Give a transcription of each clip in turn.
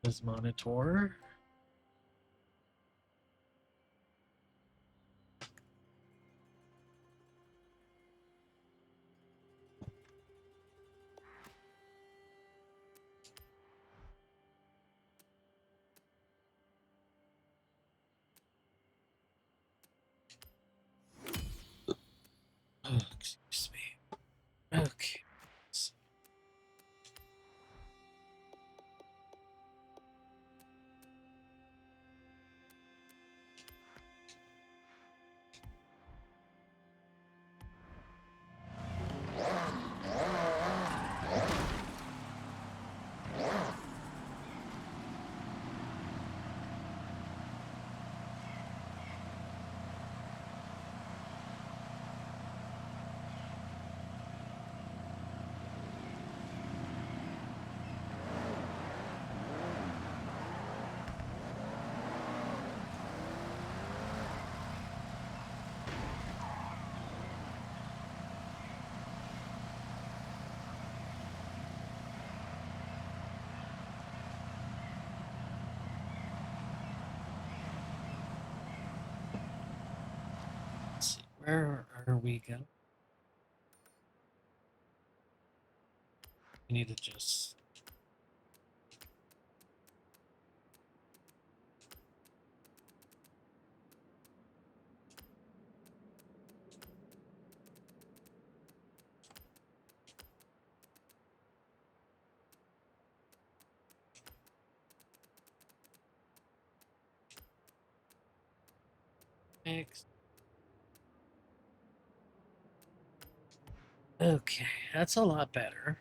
His monitor. Oh, excuse me. Okay. Let's see, where are we going? We need to just fix. Okay, that's a lot better.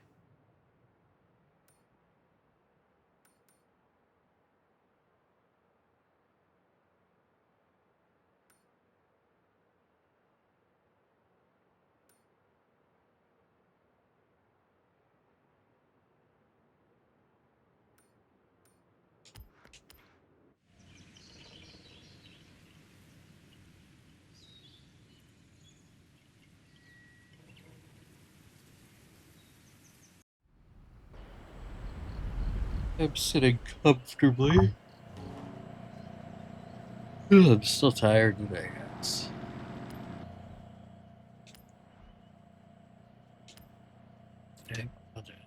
I'm sitting comfortably. I'm still tired today, guys. Okay, I'll do it.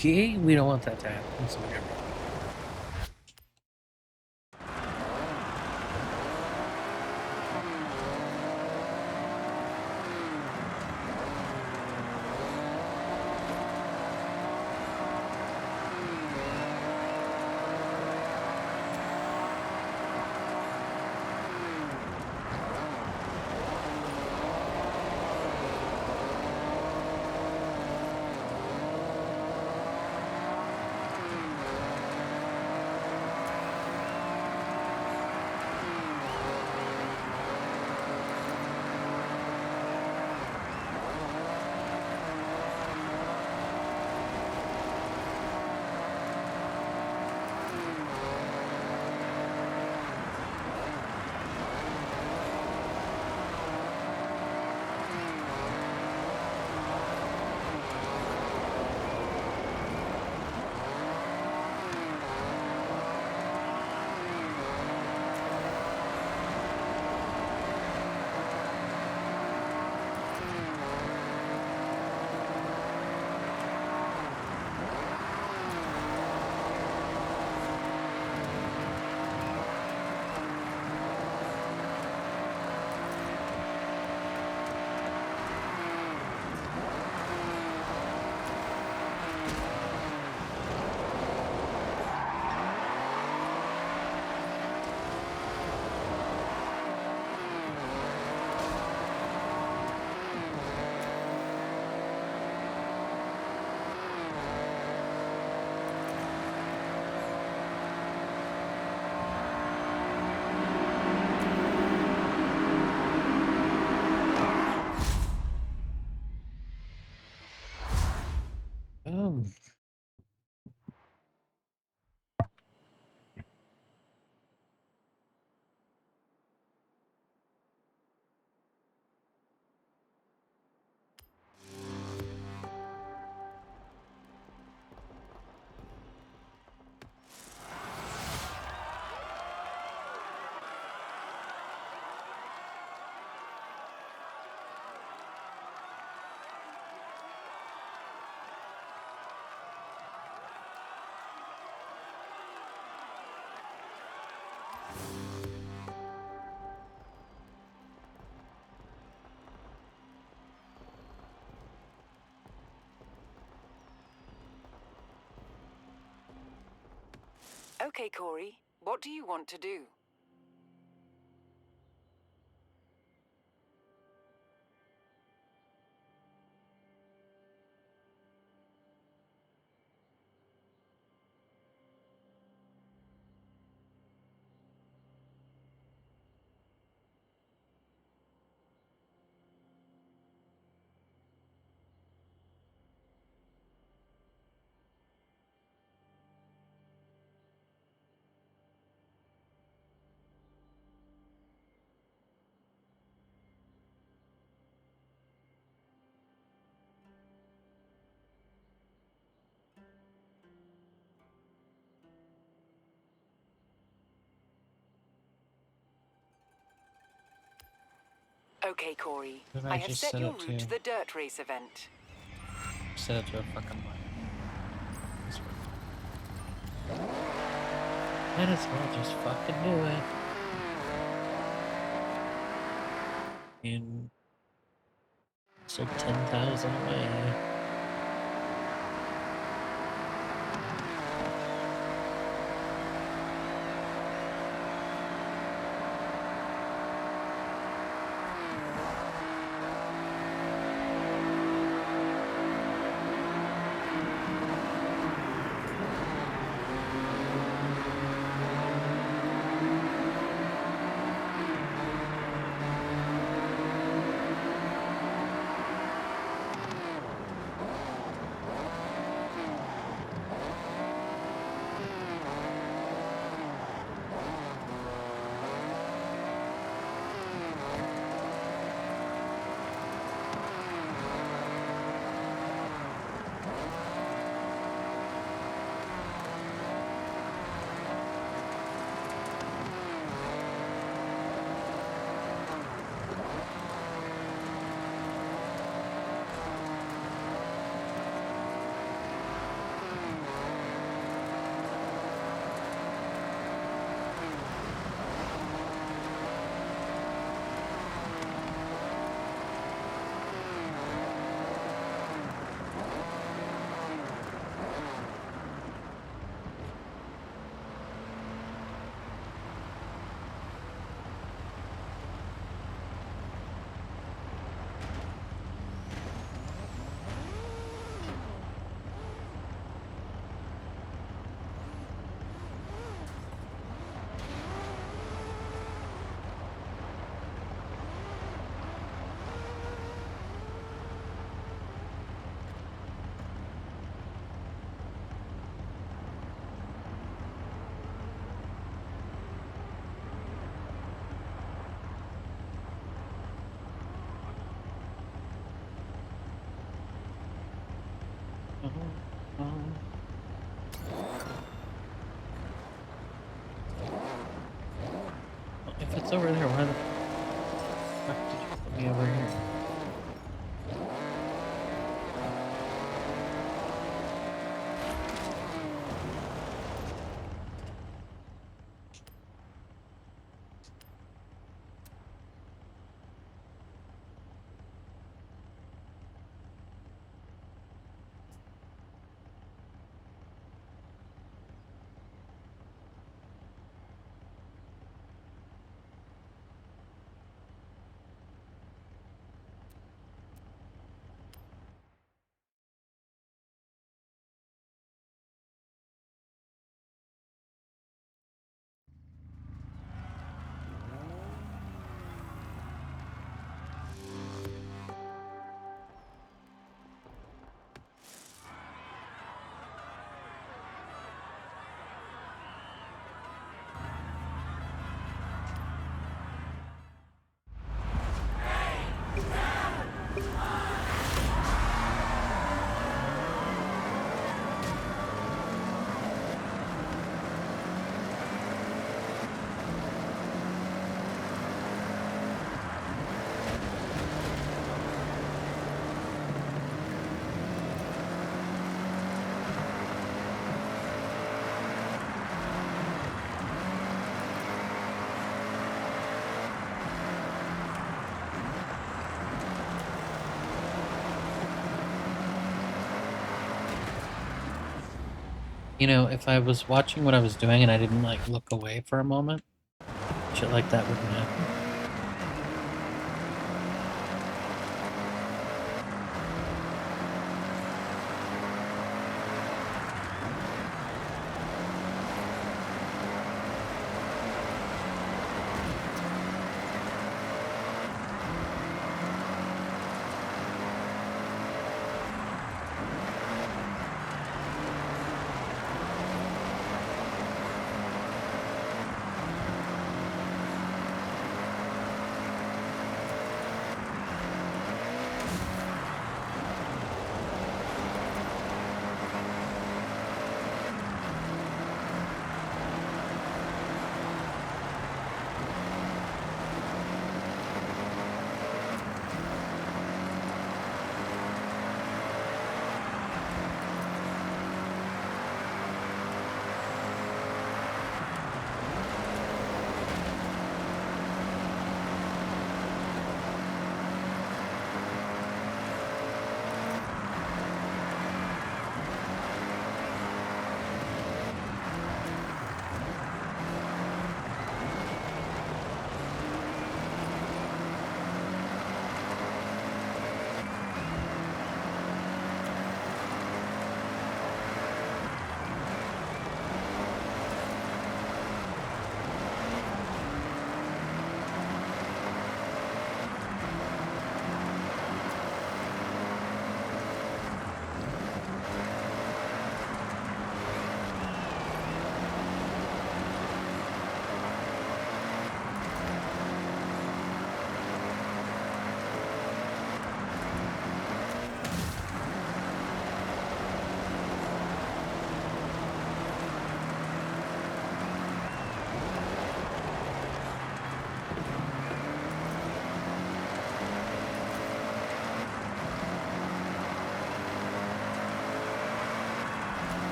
Okay, we don't want that to happen, so we get rid of it. Okay, Corey, what do you want to do? Okay, Corey, Then I I have just set set your it route to to the dirt race event. set it to a fucking line. Might as well just fucking do it. And it's like 10,000 away. Well, if it's over there, why the fuck did you put me over here? You know, if I was watching what I was doing and I didn't, like, look away for a moment, shit like that wouldn't happen.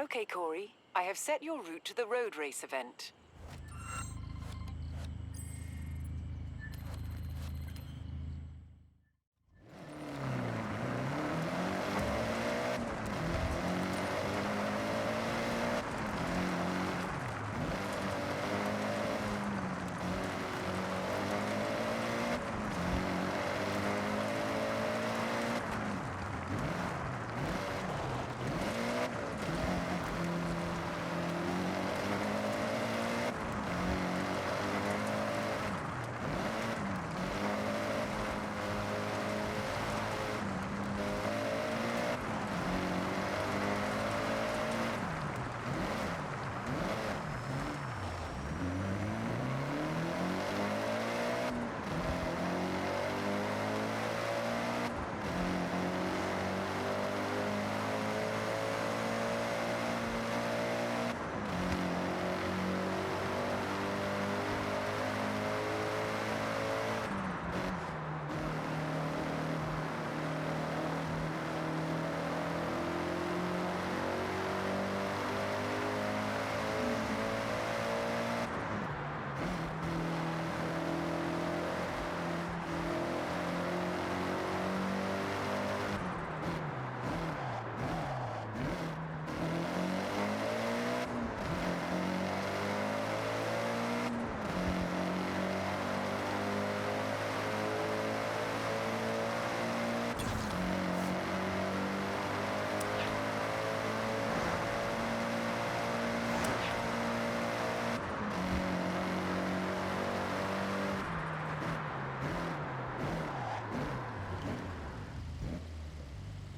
Okay, Corey. I have set your route to the road race event.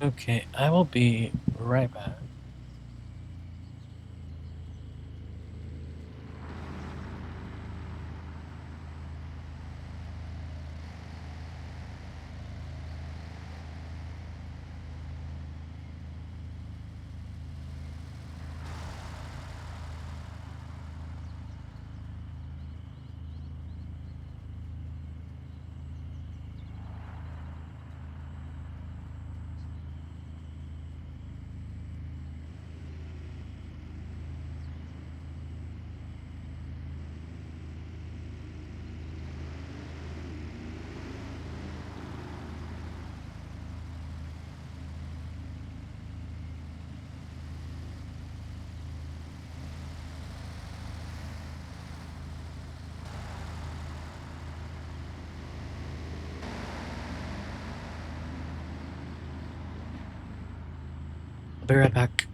Okay, I will be right back. I'll be right back.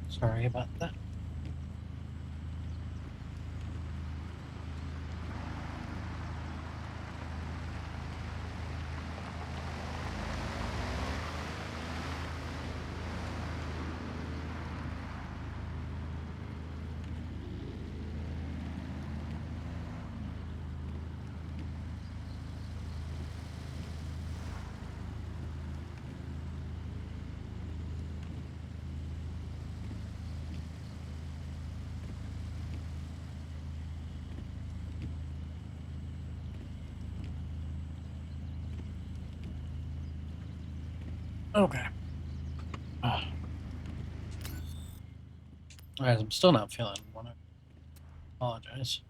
Sorry about that. Okay. Guys, I'm still not feeling. I want to apologize.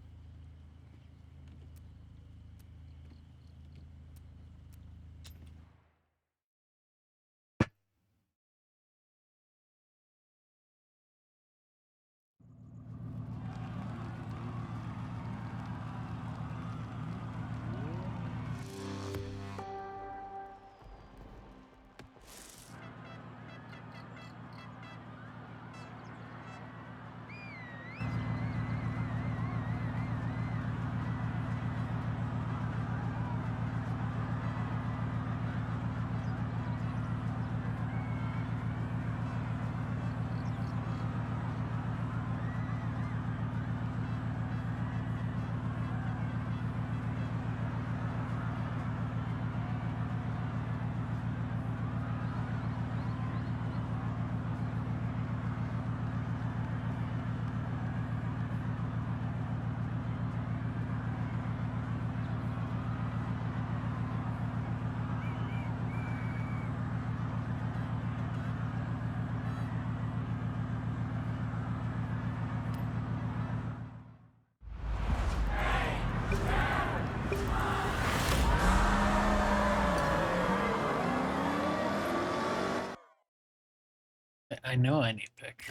I know I need pick.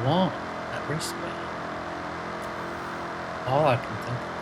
Want that wristband. All I can think of.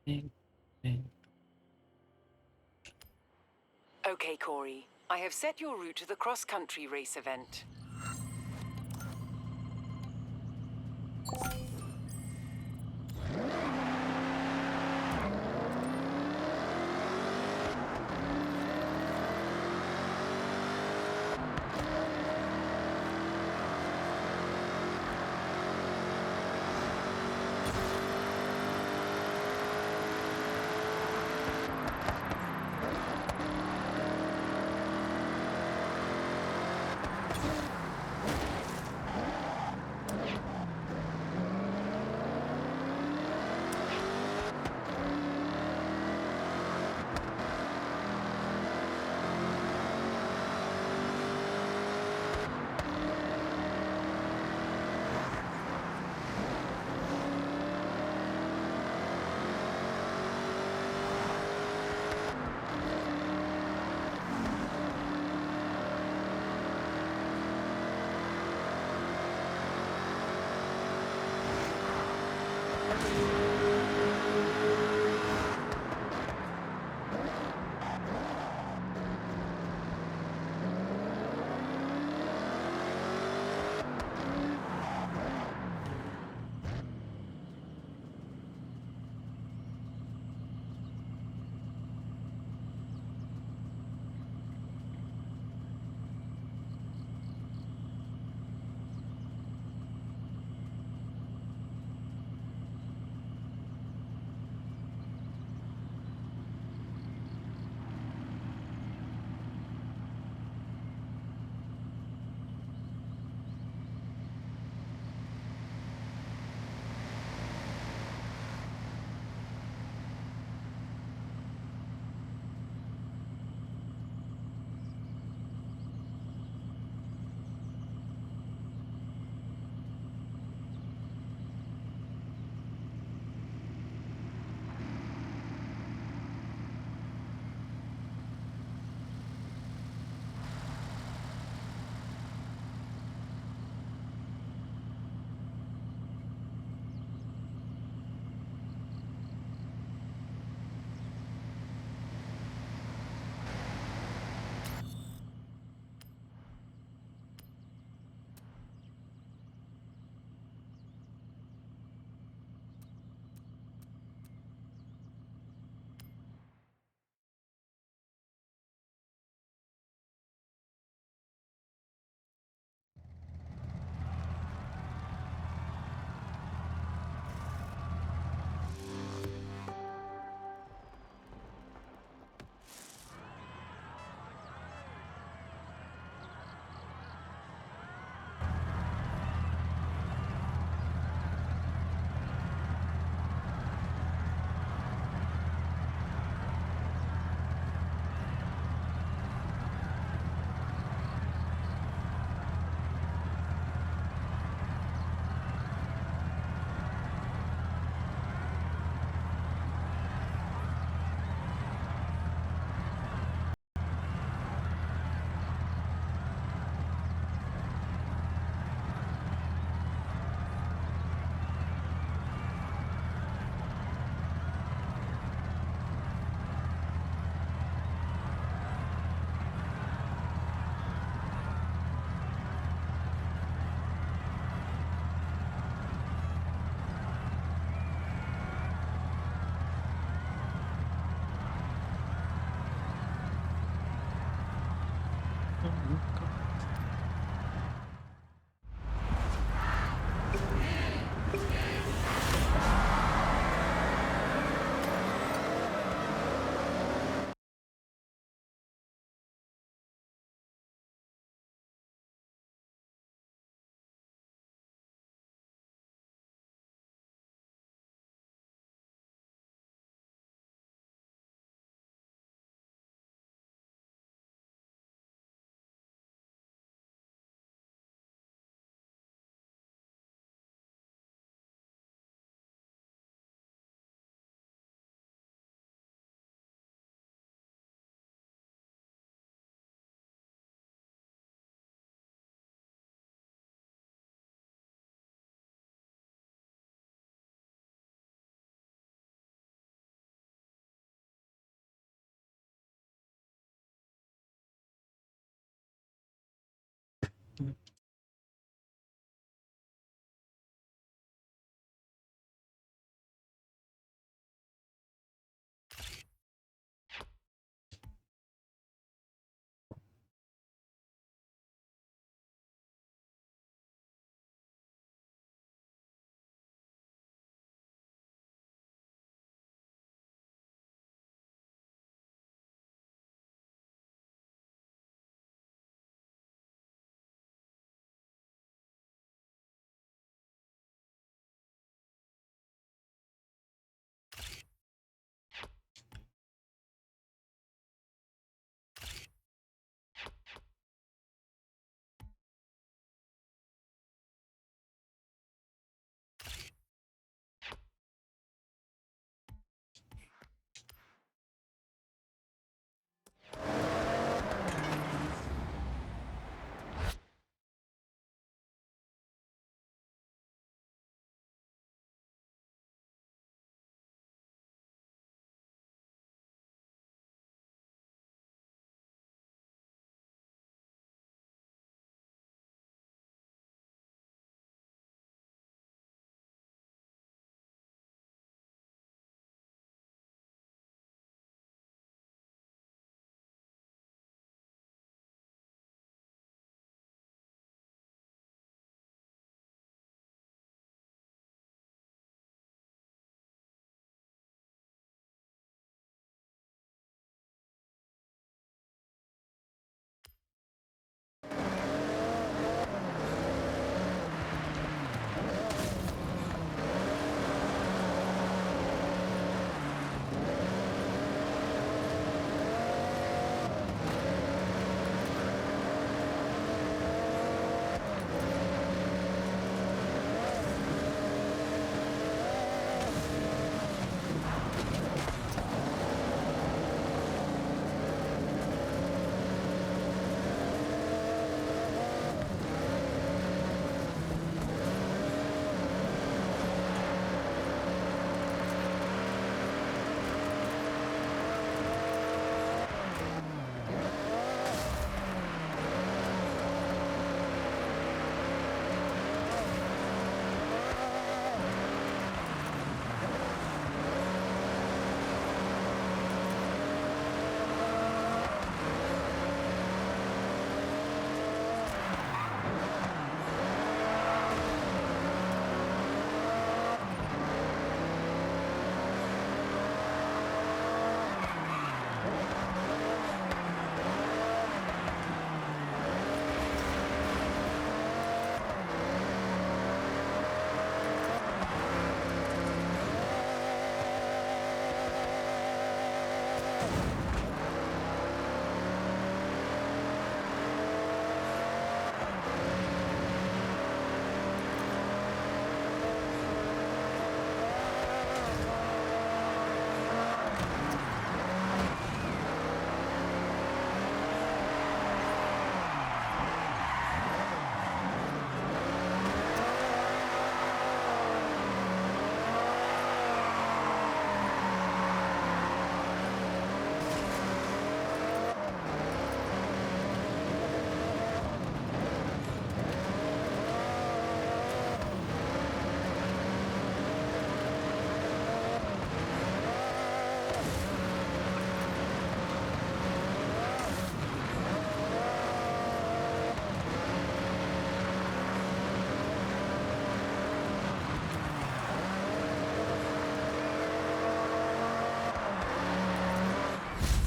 Bing, bing. Okay, Corey. I have set your route to the cross-country race event.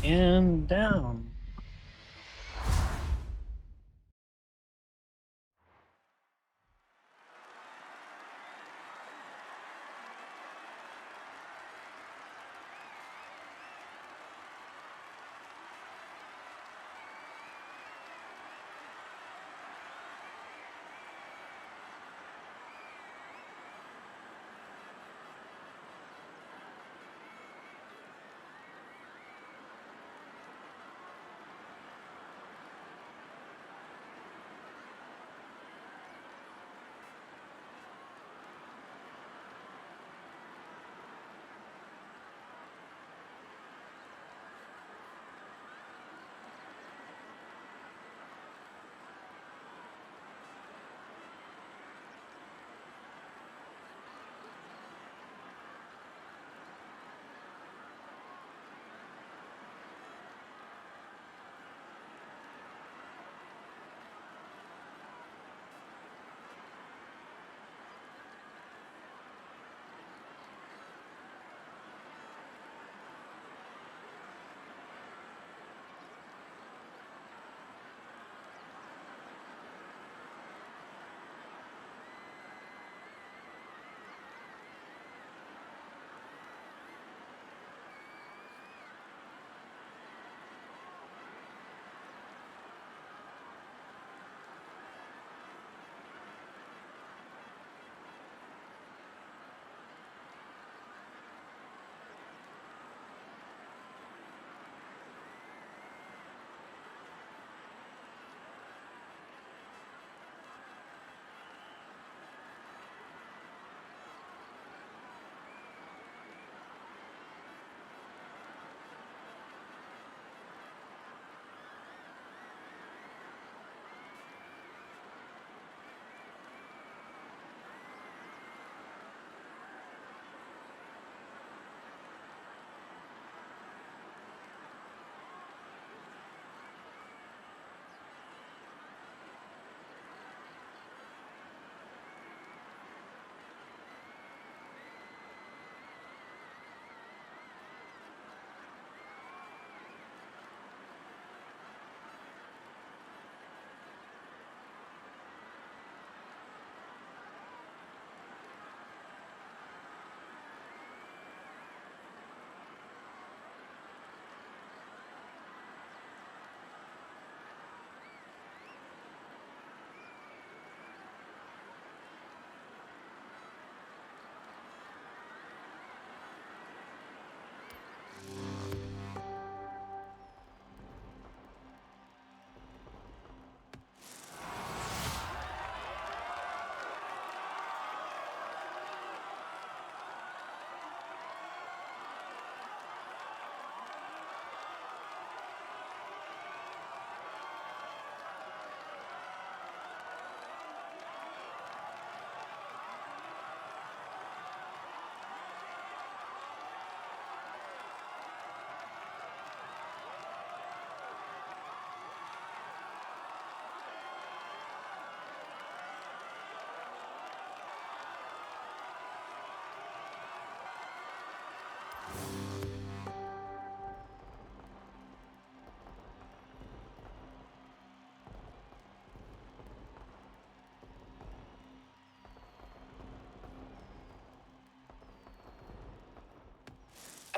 And down.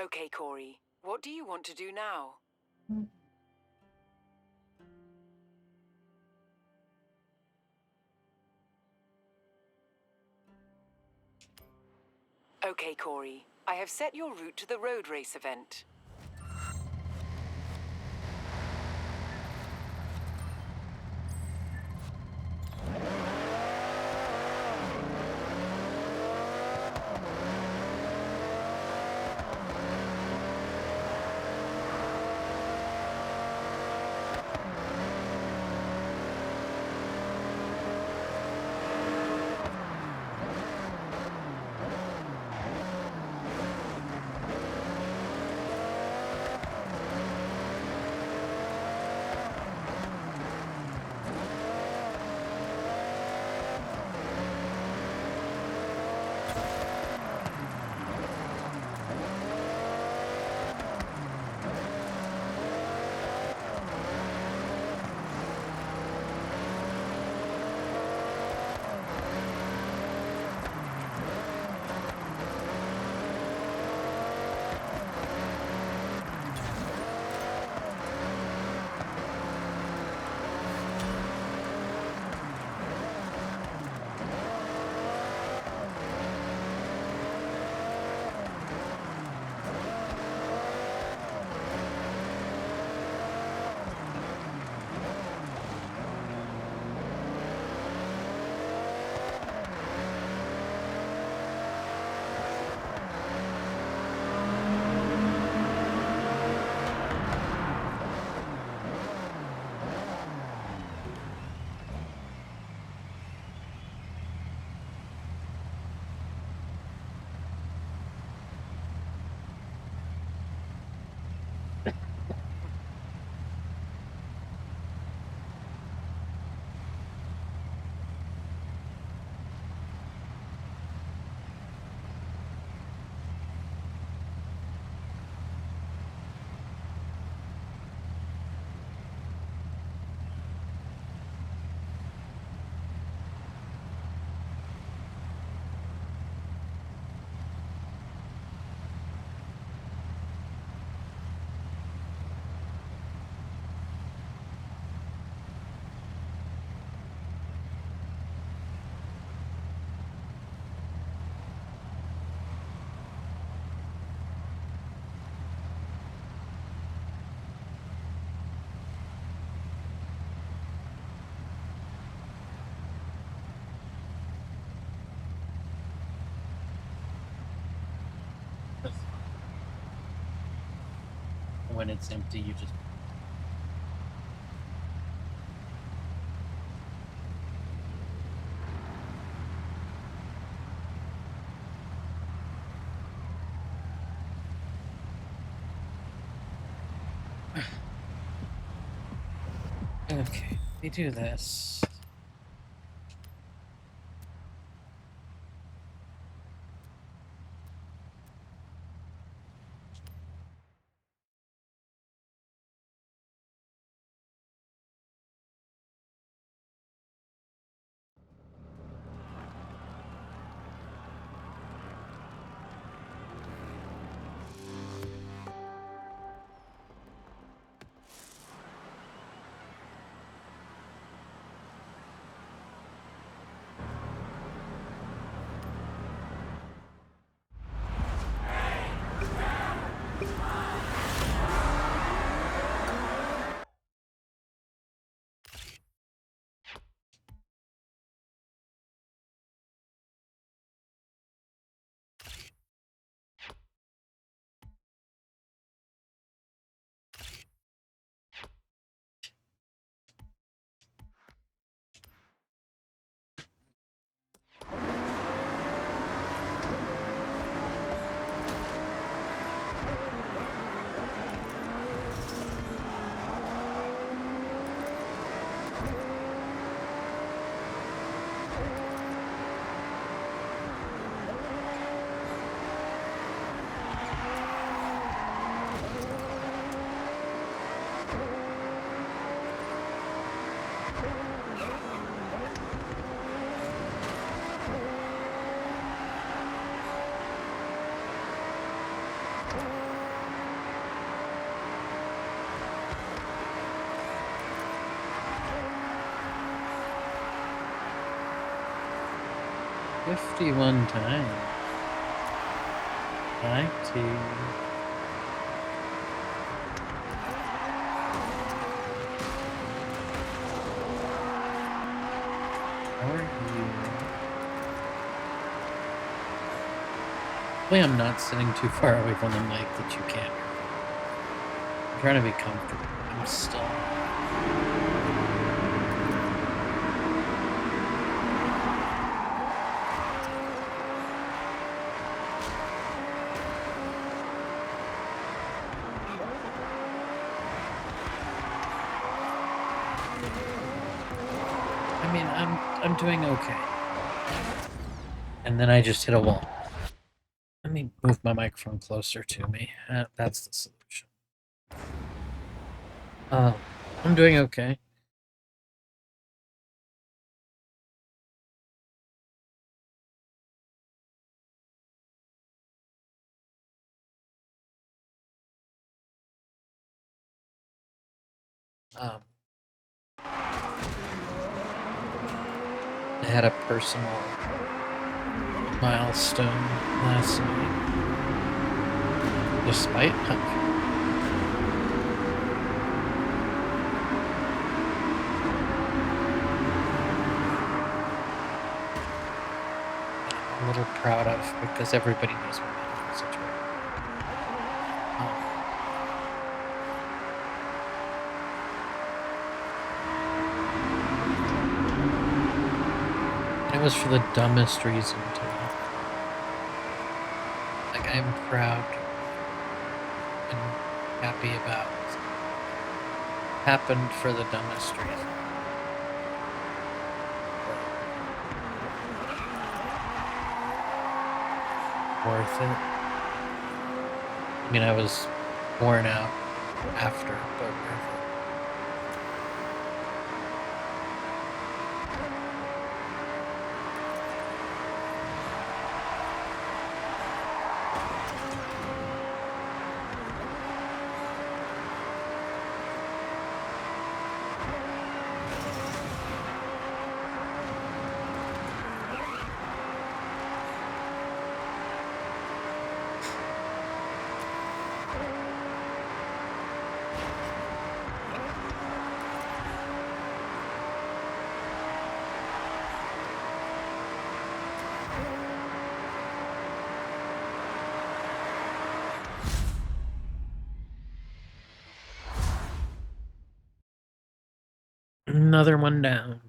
Okay, Corey. What do you want to do now? Okay, Corey. I have set your route to the road race event. When it's empty, you just... Okay, we do this. 51 times. 90. How are you? Hopefully I'm not sitting too far away from the mic that you can't hear. I'm trying to be comfortable. I'm still... I mean, I'm doing okay. And then I just hit a wall. Let me move my microphone closer to me. That's the solution. I'm doing okay. I had a personal milestone last night. Despite I'm a little proud of, because everybody knows my medical situation. It was for the dumbest reason, too. Like, I'm proud and happy about it. Happened for the dumbest reason. Worth it. I mean, I was worn out after, but worth it. Another one down.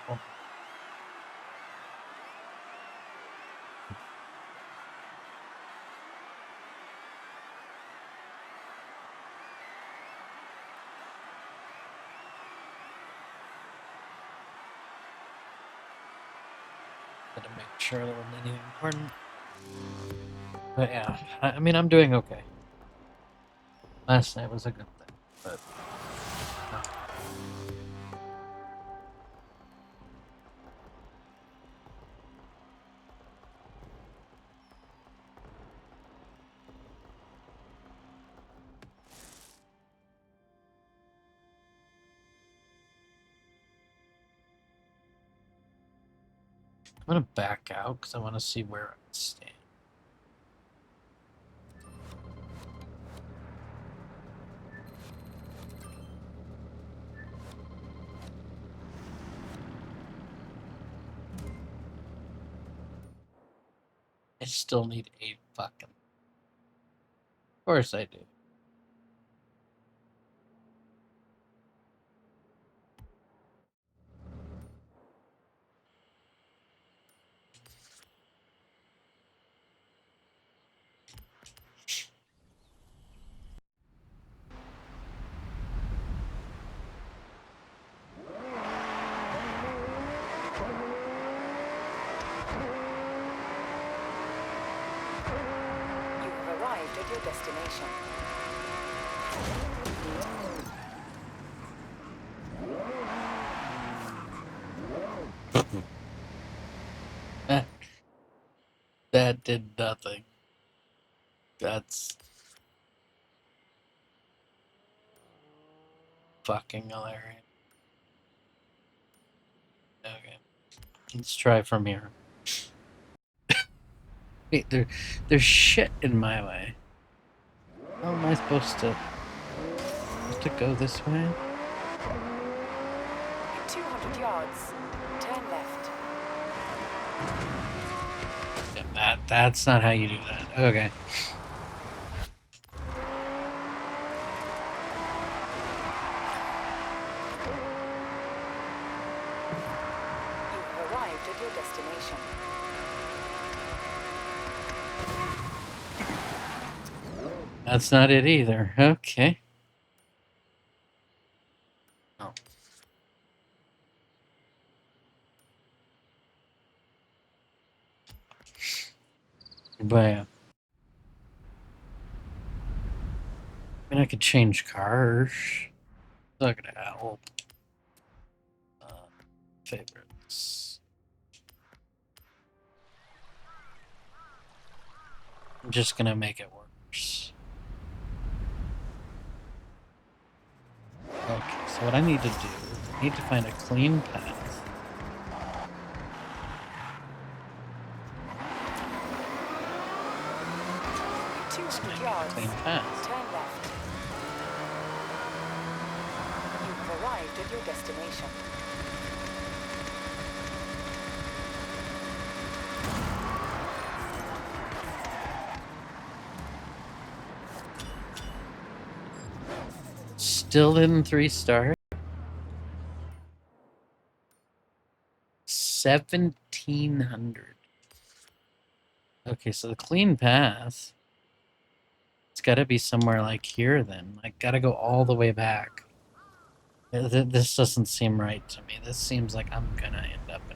Oh. To make sure there wasn't anything important. But yeah, I mean, I'm doing okay. Last night was a good thing, but... I'm gonna back out because I want to see where I stand. I still need 8 fucking... Of course I do. At your destination. That did nothing. That's fucking hilarious. Okay, let's try from here. Wait, there's shit in my way. How am I supposed to go this way? 200 yards. Turn left. Yeah, that's not how you do that. Okay. You've arrived at your destination. That's not it either. Okay. Oh. But yeah. I mean, I could change cars. It's not gonna help. Favorites. I'm just gonna make it worse. Okay, so what I need to do, I need to find a clean path. 200 yards. Clean path. Turn left. You've arrived at your destination. Still in 3-star. 1700. Okay, so the clean path. It's got to be somewhere like here then. I got to go all the way back. This doesn't seem right to me. This seems like I'm gonna end up in.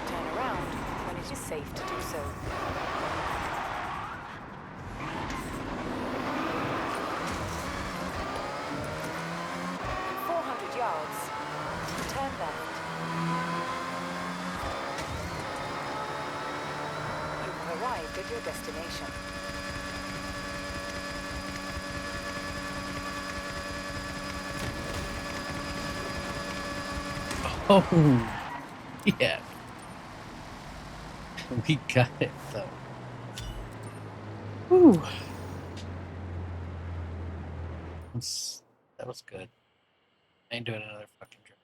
Turn around when it is safe to do so. In 400 yards. Turn left. You've arrived at your destination. Oh, yeah. We got it though. Whew. That was good. I ain't doing another fucking trip.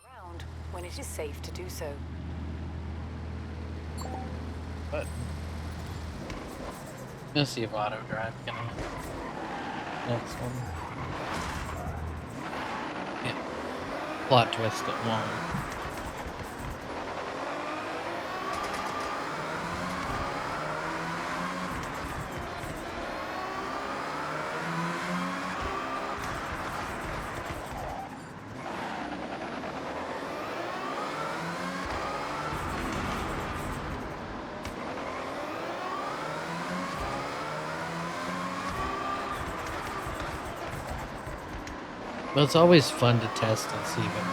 Around when it is safe to do so. But let's see if auto drive can next one. Yeah. Plot twist it won't. But it's always fun to test and see if it will.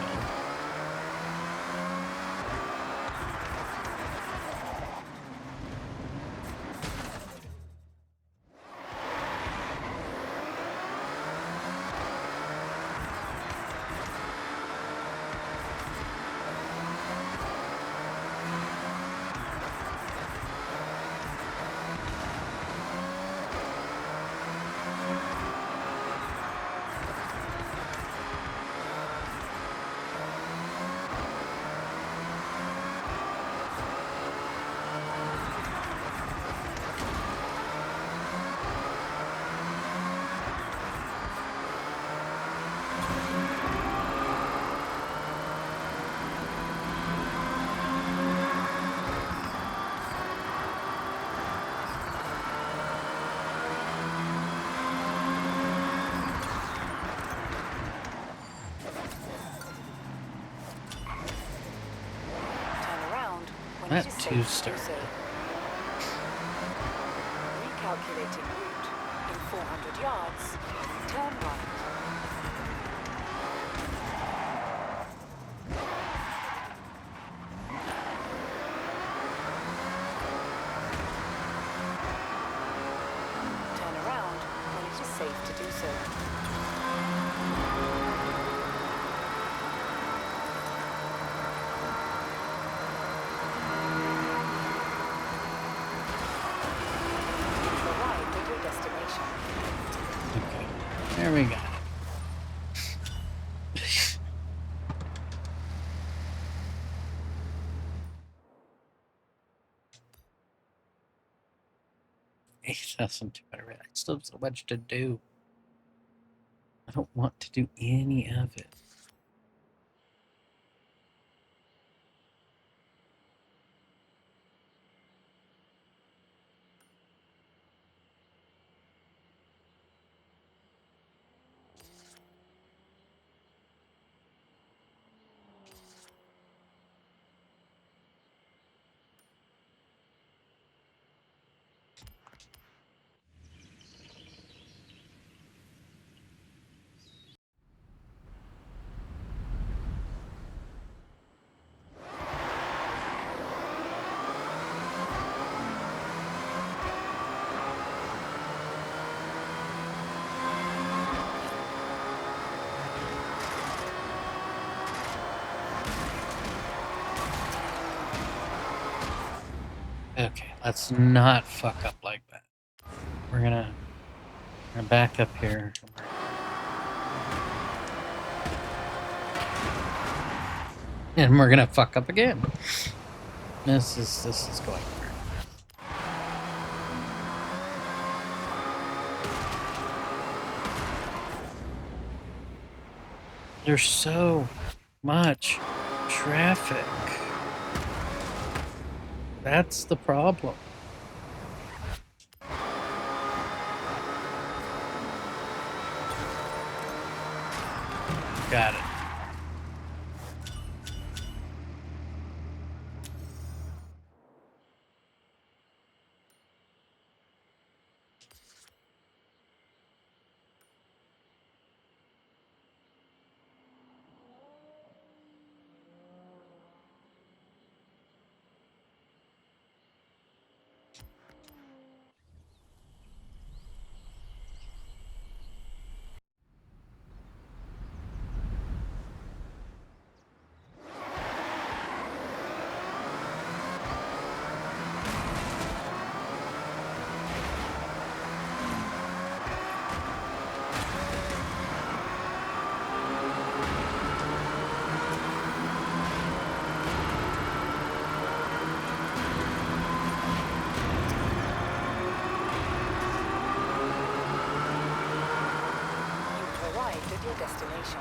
when Not it is safe to do two-star. so. Recalculating route. In 400 yards, turn right. Turn around when it is safe to do so. You've arrived at your destination. Okay, there we got it. 8,200. I still have so much to do. I don't want to do any of it. Okay, let's not fuck up like that. We're gonna back up here. And we're gonna fuck up again. This is going weird. There's so much traffic. That's the problem. Got it. Arrived at your destination.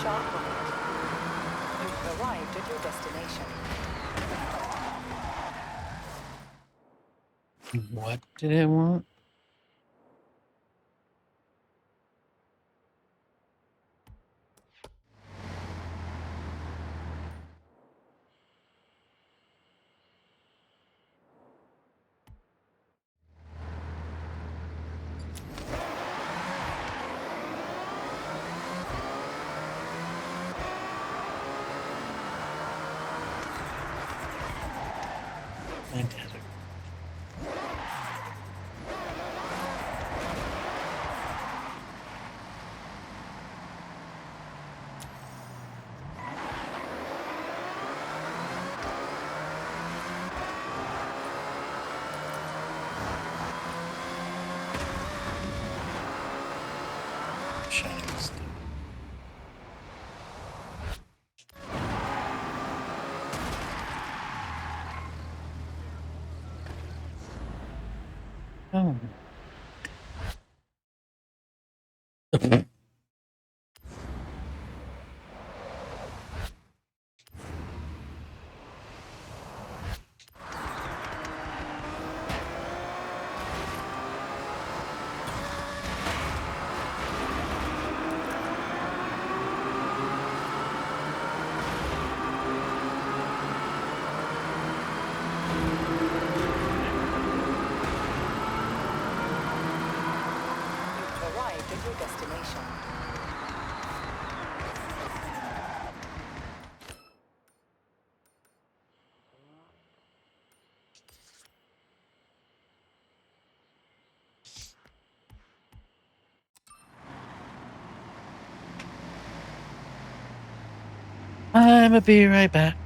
Sharp right. You've arrived at your destination. What did it want? Fantastic. Shining stuff. Oh. You've arrived at your destination. I'ma be right back.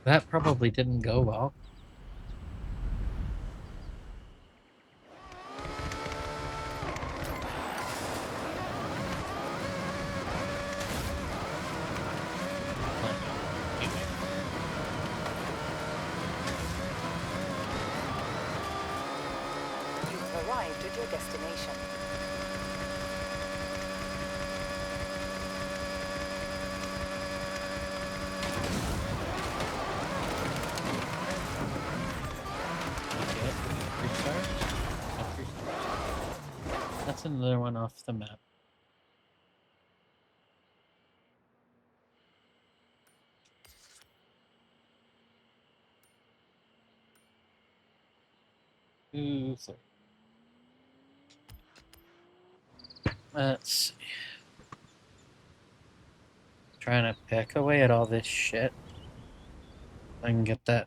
That probably didn't go well. You've arrived at your destination. That's another one off the map. Ooh, sorry. Let's see. Trying to pick away at all this shit. I can get that.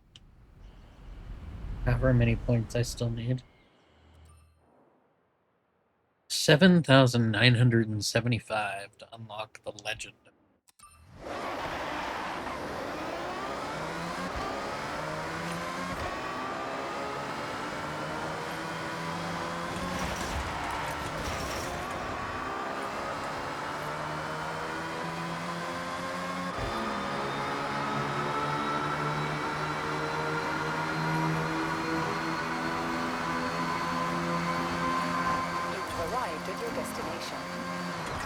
However many points I still need. 7,975 to unlock the legend. You've arrived at your destination.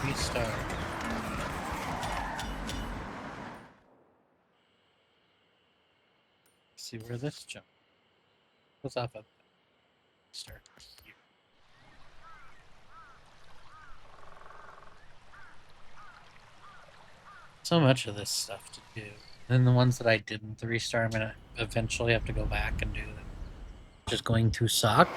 3-star. See where this jump goes off of. Start here. So much of this stuff to do. Then the ones that I didn't 3-star, I'm gonna eventually have to go back and do them. Just going to suck.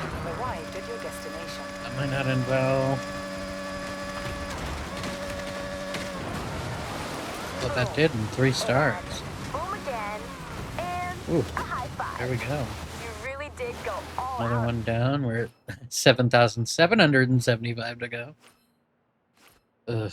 You've arrived at your destination. That might not end well. But that did in 3 stars. Boom again. And Ooh, a high five. there we go. You really did go all Another out. one down. We're at 7,775 to go. Ugh.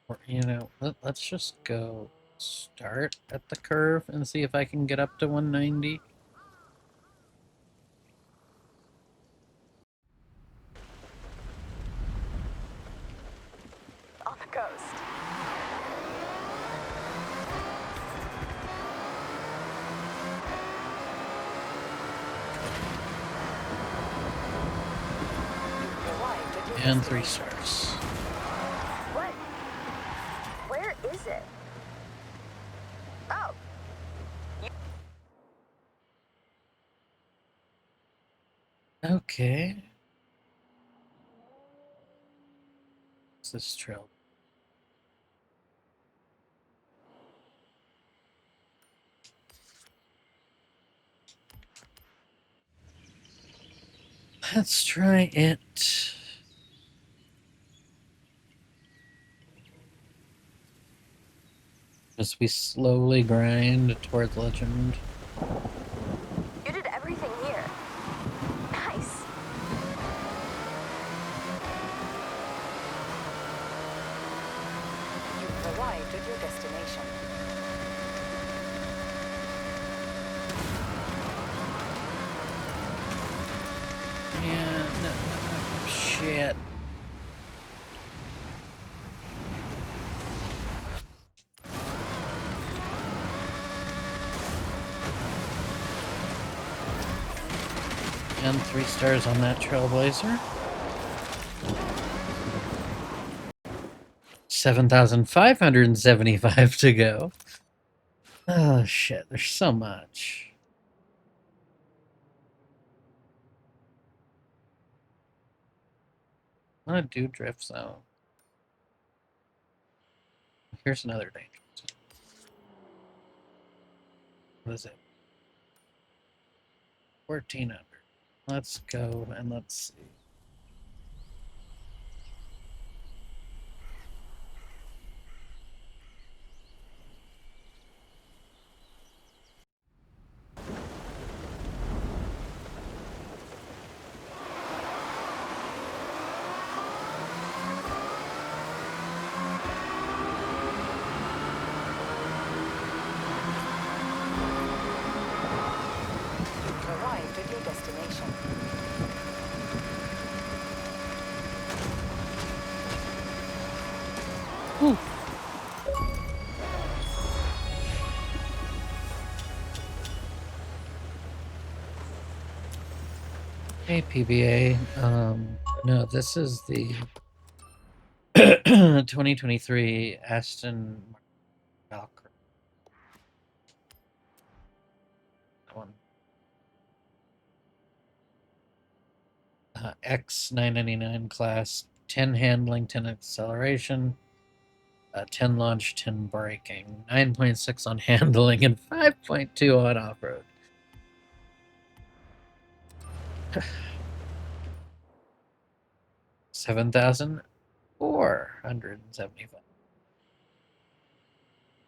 Or, you know, let's just go start at the curve and see if I can get up to 190. On the coast. You've arrived at your And 3 destination. stars. What? Where is it? Oh, Okay. What's this trail? Let's try it. As we slowly grind towards legend. you did everything here. Nice. You've arrived at your destination. Yeah, no, shit. And 3 stars on that Trailblazer. 7,575 to go. Oh shit, there's so much. I want to do drift zone. Here's another danger. What is it? 1400. Let's go and let's see. Arrived at your destination. Whew. Hey, PBA. No, this is the 2023 Aston Valkyrie. That one. X999 class, 10 handling, 10 acceleration, 10 launch, 10 braking, 9.6 on handling, and 5.2 on off-road. $7,475. I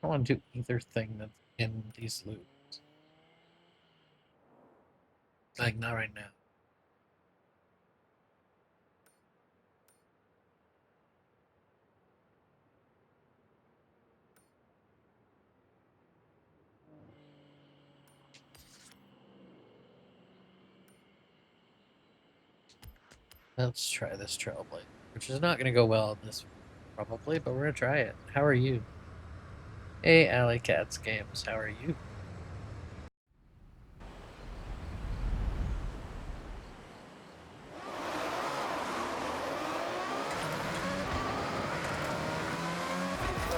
don't want to do either thing that's in these loops. Like, not right now. Let's try this Trailblade, which is not going to go well in this, probably, but we're going to try it. How are you? Hey, Alley Cats Games, how are you?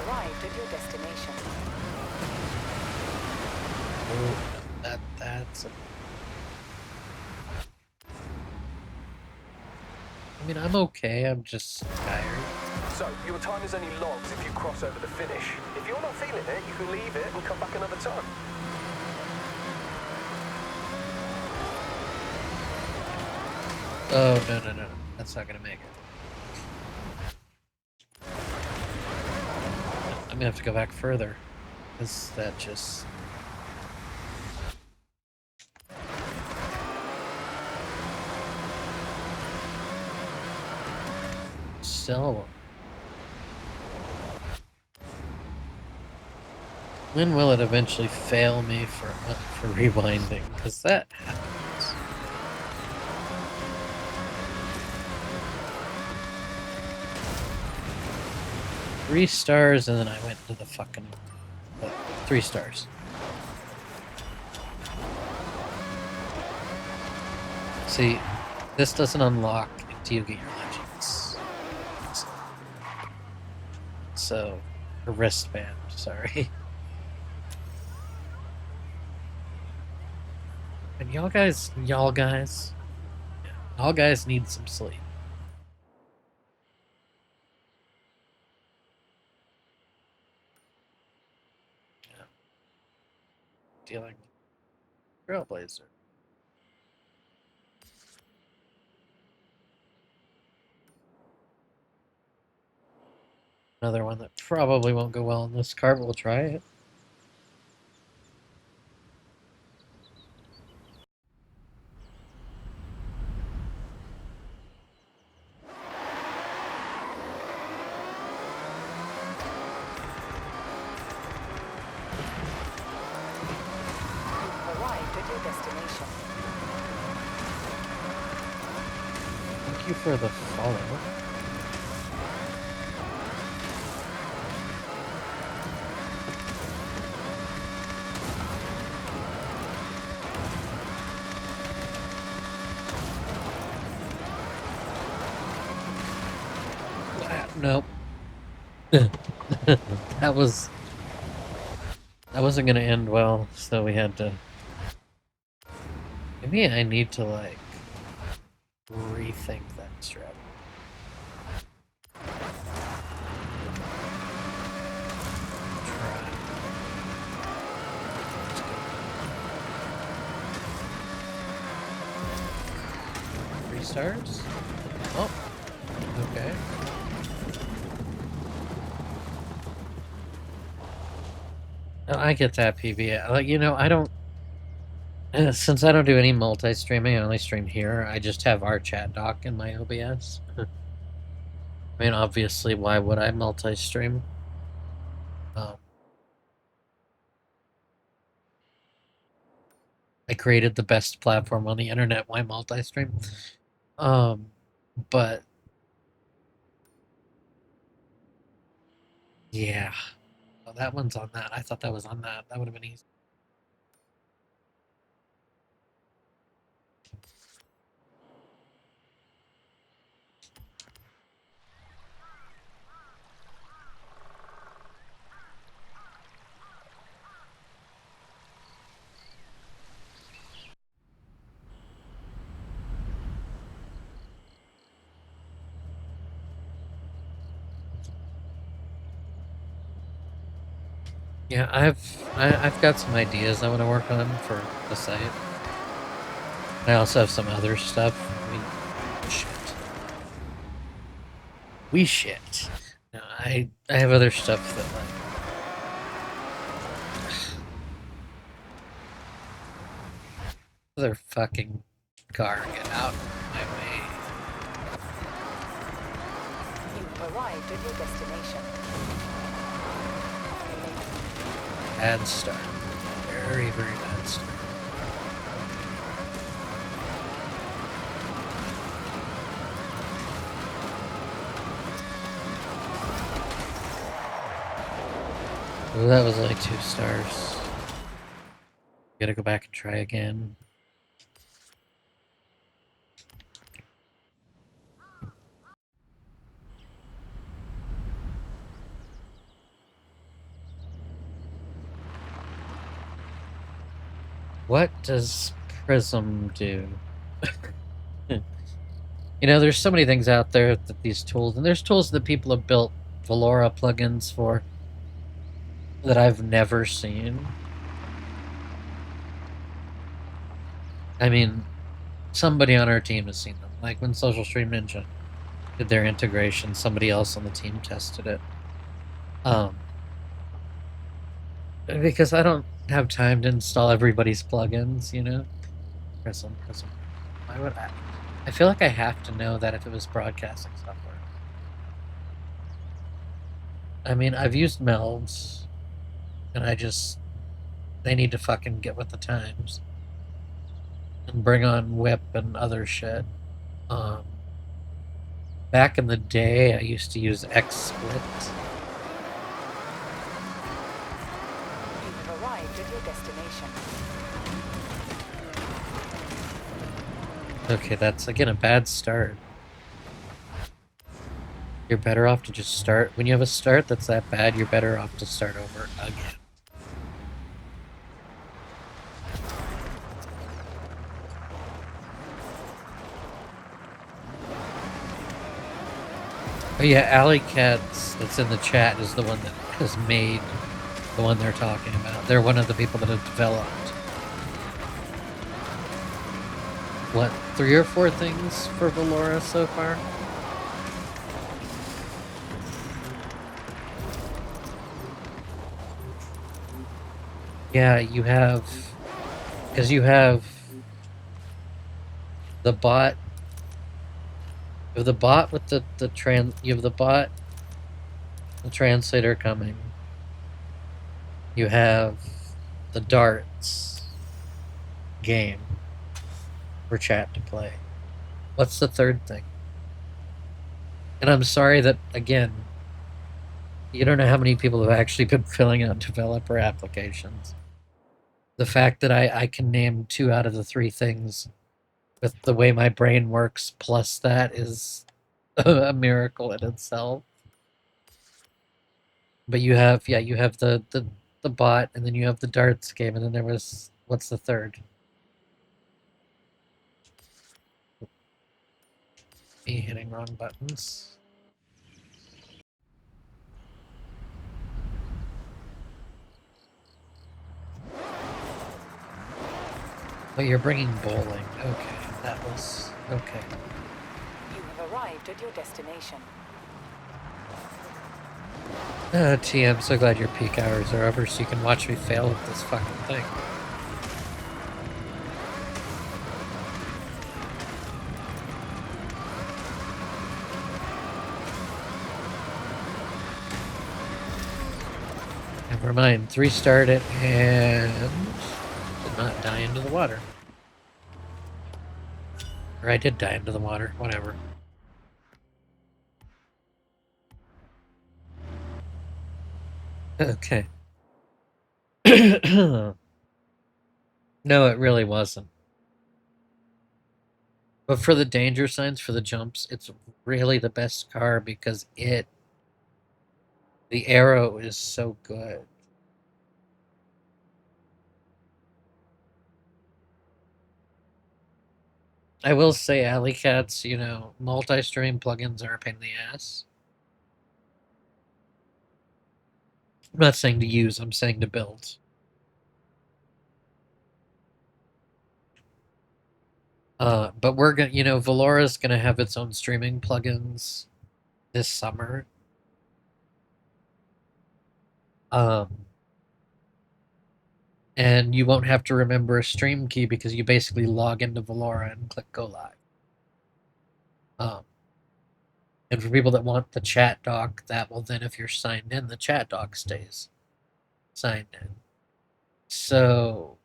Arrived at your destination. Oh, that's a... I mean, I'm okay, I'm just tired. So, your time is only logged if you cross over the finish. If you're not feeling it, you can leave it and come back another time. Oh, no. That's not gonna make it. I'm gonna have to go back further. Because that just... Still... When will it eventually fail me for rewinding? Because that happens. Three stars, and then I went to the fucking... 3 stars. See, this doesn't unlock until you get your legends. So, a wristband, sorry. And y'all guys need some sleep. Yeah. Dealing with Trailblazer. Another one that probably won't go well in this car, but we'll try it. Arrived at your destination. Thank you for the follow. Nope. That wasn't gonna end well, so we had to... Maybe I need to, like, rethink that strategy. stars? Oh, okay. No, I get that, PB. Like, you know, I don't. Since I don't do any multi-streaming, I only stream here. I just have our chat dock in my OBS. I mean, obviously, why would I multi-stream? I created the best platform on the internet. Why multi-stream? Um, but yeah, well, that one's on that. I thought that was on that. That would have been easy. Yeah, I've got some ideas I want to work on for the site. I also have some other stuff. I mean, shit. We shit. No, I have other stuff that like other fucking car get out of my way. You've arrived at your destination. Bad start. Very, very bad start. Ooh, that was like 2 stars. Gotta go back and try again. What does Prism do? You know, there's so many things out there that these tools, and there's tools that people have built Valora plugins for that I've never seen. I mean, somebody on our team has seen them. Like when Social Stream Ninja did their integration, somebody else on the team tested it. Because I don't have time to install everybody's plugins, you know? Prism. Why would I? I feel like I have to know that if it was broadcasting software. I mean, I've used melds, and they need to fucking get with the times and bring on whip and other shit. Back in the day, I used to use XSplit. You've arrived at your destination. Okay, that's again a bad start. You're better off to just start. When you have a start that's that bad, you're better off to start over again. Oh yeah, Alley Cats that's in the chat is the one that has made the one they're talking about. They're one of the people that have developed what, 3 or 4 things for Valora so far? Yeah, you have, because you have the bot. You have the bot with the you have the bot, the translator coming. You have the darts game for chat to play. What's the third thing? And I'm sorry that, again, you don't know how many people have actually been filling out developer applications. The fact that I can name 2 out of the 3 things with the way my brain works, plus that is a miracle in itself. But you have, yeah, you have the bot, and then you have the darts game, and then there was, what's the third? Me hitting wrong buttons. Oh, you're bringing bowling. Okay. That was okay. You have arrived at your destination. T, I'm so glad your peak hours are over so you can watch me fail at this fucking thing. Never mind. 3-starred it and did not die into the water. Or I did die into the water. Whatever. Okay. No, it really wasn't. But for the danger signs, for the jumps, it's really the best car because the arrow is so good. I will say, Alley Cats, multi-stream plugins are a pain in the ass. I'm not saying to use, I'm saying to build. But we're gonna, Valora's gonna have its own streaming plugins this summer. And you won't have to remember a stream key because you basically log into Valora and click go live. And for people that want the chat doc, that will then, if you're signed in, the chat doc stays signed in. So,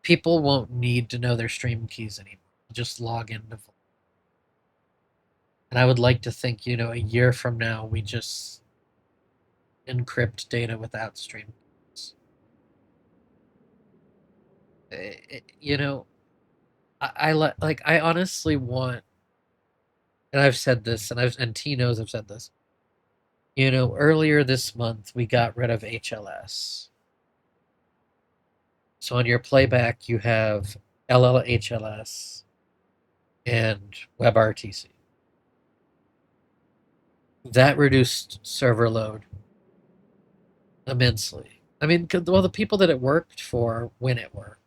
people won't need to know their stream keys anymore. Just log into Valora. And I would like to think, a year from now, we just encrypt data without stream keys. I honestly want, and I've said this, and T knows I've said this. Earlier this month we got rid of HLS. So on your playback you have LLHLS and WebRTC. That reduced server load immensely. I mean, the people that it worked for when it worked,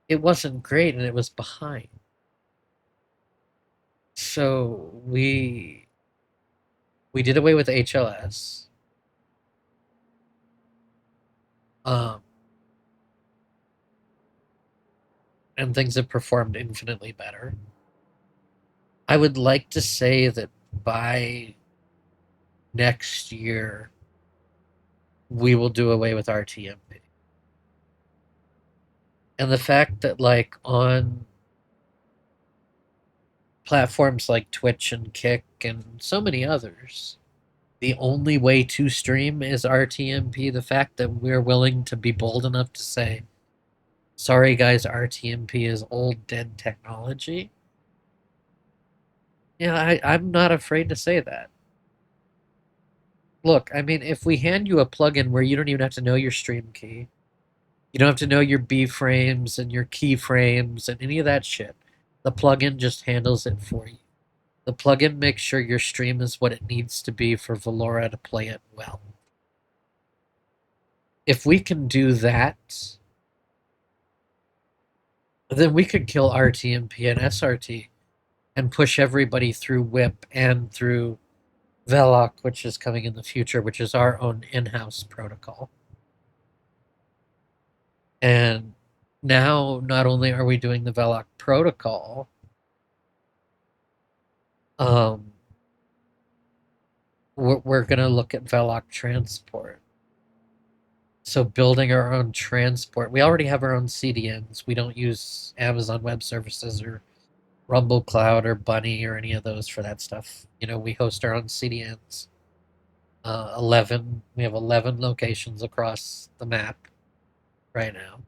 it wasn't great and it was behind. So we did away with HLS. And things have performed infinitely better. I would like to say that by next year we will do away with RTMP. And the fact that on platforms like Twitch and Kick and so many others, the only way to stream is RTMP, the fact that we're willing to be bold enough to say, sorry guys, RTMP is old dead technology. Yeah, I'm not afraid to say that. Look, I mean, if we hand you a plugin where you don't even have to know your stream key, you don't have to know your B-frames and your keyframes and any of that shit, the plugin just handles it for you. The plugin makes sure your stream is what it needs to be for Valora to play it well. If we can do that, then we could kill RTMP and SRT and push everybody through WIP and through Veloc, which is coming in the future, which is our own in-house protocol. And now, not only are we doing the Veloc protocol, we're going to look at Veloc transport. So building our own transport. We already have our own CDNs. We don't use Amazon Web Services or Rumble Cloud or Bunny or any of those for that stuff. We host our own CDNs. 11. We have 11 locations across the map right now.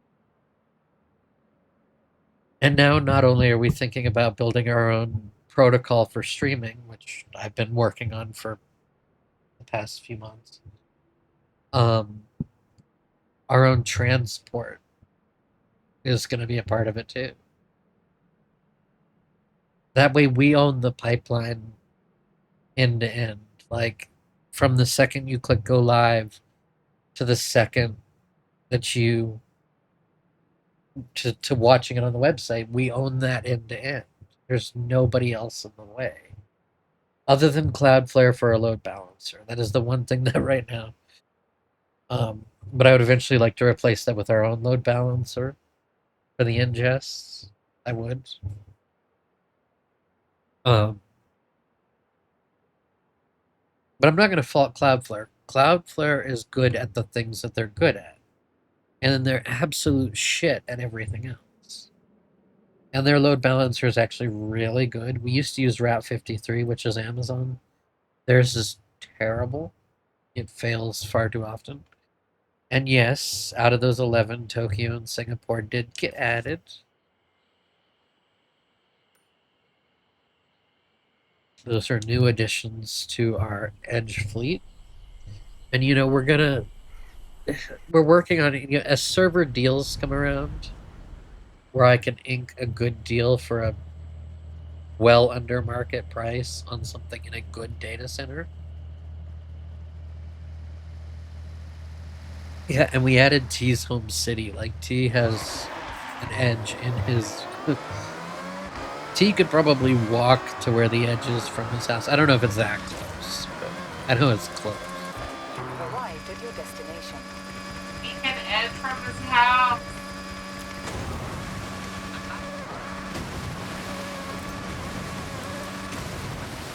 And now not only are we thinking about building our own protocol for streaming, which I've been working on for the past few months, our own transport is going to be a part of it too. That way we own the pipeline end to end. From the second you click go live to the second that you to watching it on the website, we own that end to end. There's nobody else in the way. Other than Cloudflare for a load balancer. That is the one thing that right now. But I would eventually like to replace that with our own load balancer for the ingests. I would. Um, but I'm not going to fault Cloudflare. Cloudflare is good at the things that they're good at, and then they're absolute shit at everything else. And their load balancer is actually really good. We used to use Route 53, which is Amazon. Theirs is terrible. It fails far too often. And yes, out of those 11, Tokyo and Singapore did get added. Those are new additions to our Edge fleet. And you know, we're working on it. You know, as server deals come around, where I can ink a good deal for a well under market price on something in a good data center. Yeah, and we added T's home city. Like T has an edge in his. T could probably walk to where the edge is from his house. I don't know if it's that close, but I know it's close. You have arrived at your destination. He can edge from his house.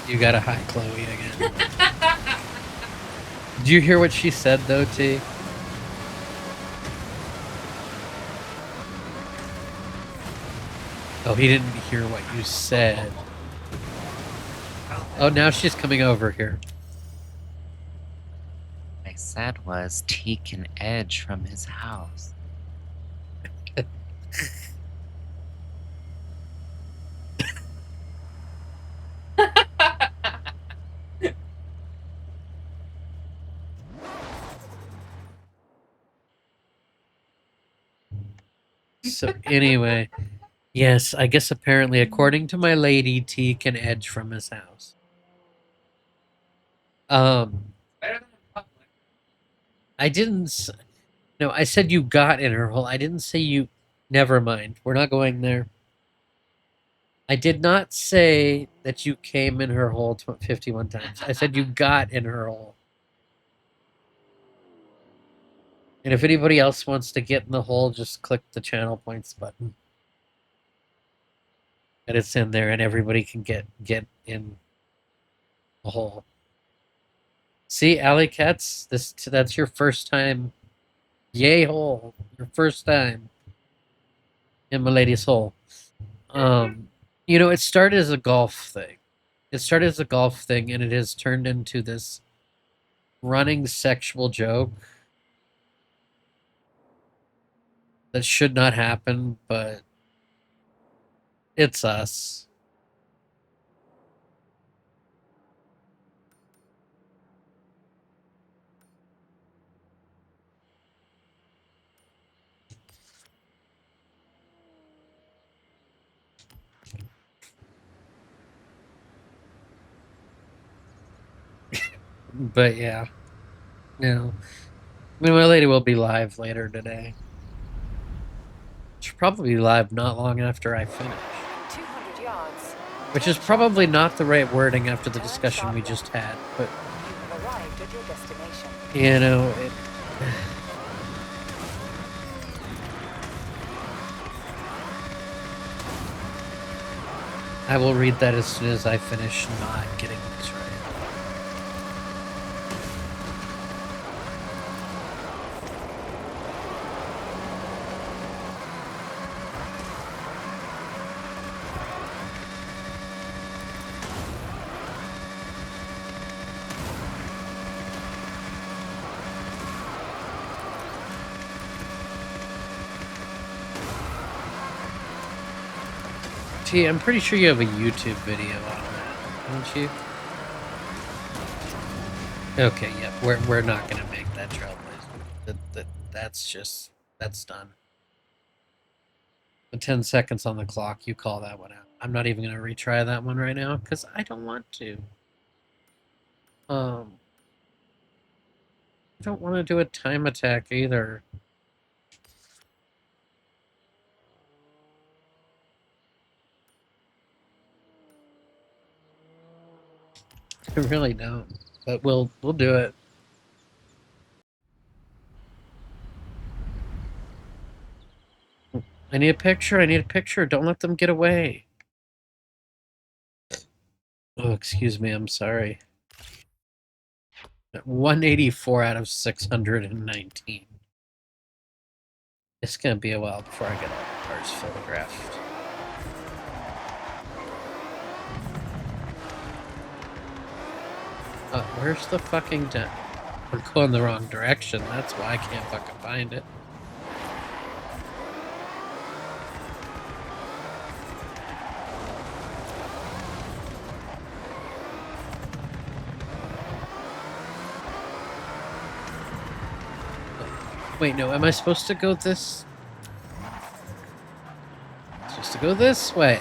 You got a hi, Chloe again. Did you hear what she said though, T? Oh, he didn't hear what you said. Oh, now she's coming over here. What I said was T can edge from his house. So anyway, yes, I guess apparently according to my lady, T can edge from his house. Better than in public. I didn't. No, I said you got in her hole. I didn't say you. Never mind. We're not going there. I did not say that you came in her hole 51 times. I said you got in her hole. And if anybody else wants to get in the hole, just click the channel points button. And it's in there, and everybody can get in the hole. See, Alley Cats, that's your first time. Yay hole. Your first time in my lady's hole. You know, it started as a golf thing. It started as a golf thing, and it has turned into this running sexual joke that should not happen, but it's us. But yeah, no. I mean, my lady will be live later today. She'll probably be live not long after I finish. 200 yards. Which is probably not the right wording after the discussion we just had, but You have arrived at your destination. you know, I will read that as soon as I finish not getting this right. T, I'm pretty sure you have a YouTube video on that, don't you? Okay, yeah, we're not gonna make that trailblazer. That's done. The 10 seconds on the clock, you call that one out. I'm not even gonna retry that one right now because I don't want to. I don't want to do a time attack either. I really don't. But we'll do it. I need a picture. I need a picture. Don't let them get away. Oh, excuse me. I'm sorry. 184 out of 619. It's gonna be a while before I get all the cars photographed. Where's the fucking den? I'm going the wrong direction. That's why I can't fucking find it. Wait, no. Am I supposed to go this? I'm supposed to go this way.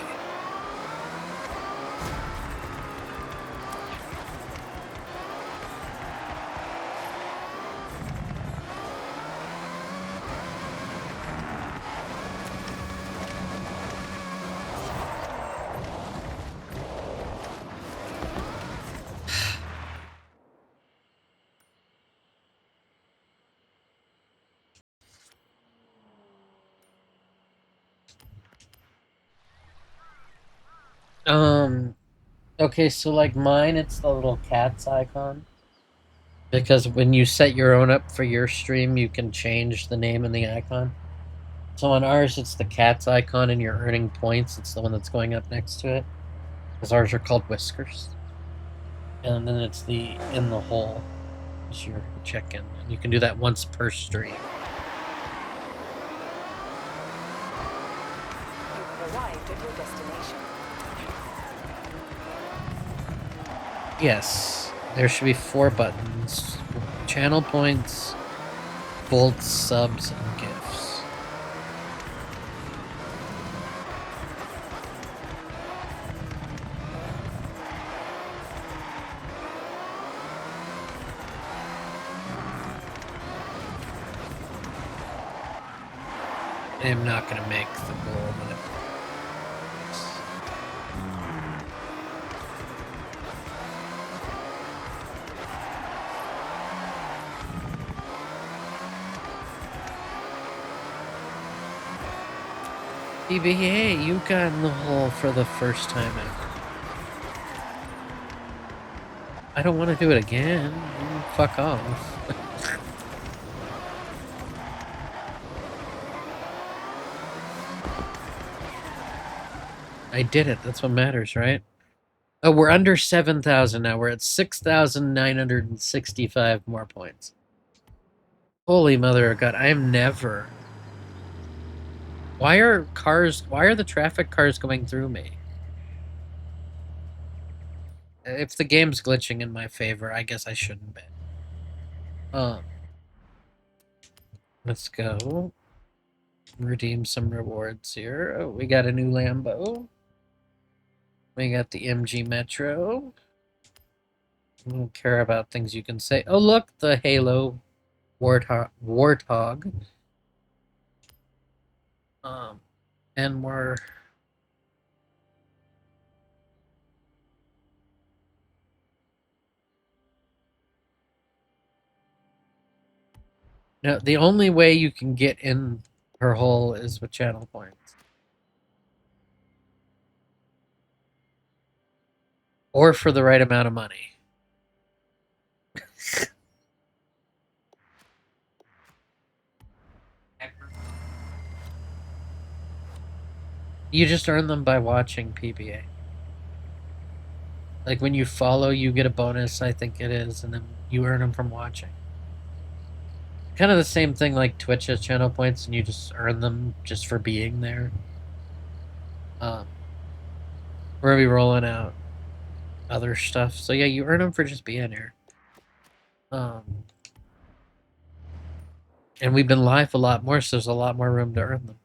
Okay, so like mine, it's the little cat's icon. Because when you set your own up for your stream, you can change the name and the icon. So on ours, it's the cat's icon, and you're earning points. It's the one that's going up next to it. Because ours are called Whiskers. And then it's the in the hole is your check-in. And you can do that once per stream. You have arrived at your destination. Yes, there should be 4 buttons. Channel points, bolts, subs, and gifts. I am not going to make the goal, but PBA, you got in the hole for the first time ever. I don't want to do it again. Fuck off. I did it. That's what matters, right? Oh, we're under 7,000 now. We're at 6,965 more points. Holy mother of God. I am never... Why are the traffic cars going through me? If the game's glitching in my favor, I guess I shouldn't be. Let's go. Redeem some rewards here. Oh, we got a new Lambo. We got the MG Metro. I don't care about things you can say. Oh, look, the Halo Warthog. And we're... No, the only way you can get in her hole is with channel points. Or for the right amount of money. You just earn them by watching PBA. Like when you follow, you get a bonus, I think it is, and then you earn them from watching. Kind of the same thing like Twitch has channel points, and you just earn them just for being there. We're gonna be rolling out other stuff, so yeah, you earn them for just being here. And we've been live a lot more, so there's a lot more room to earn them.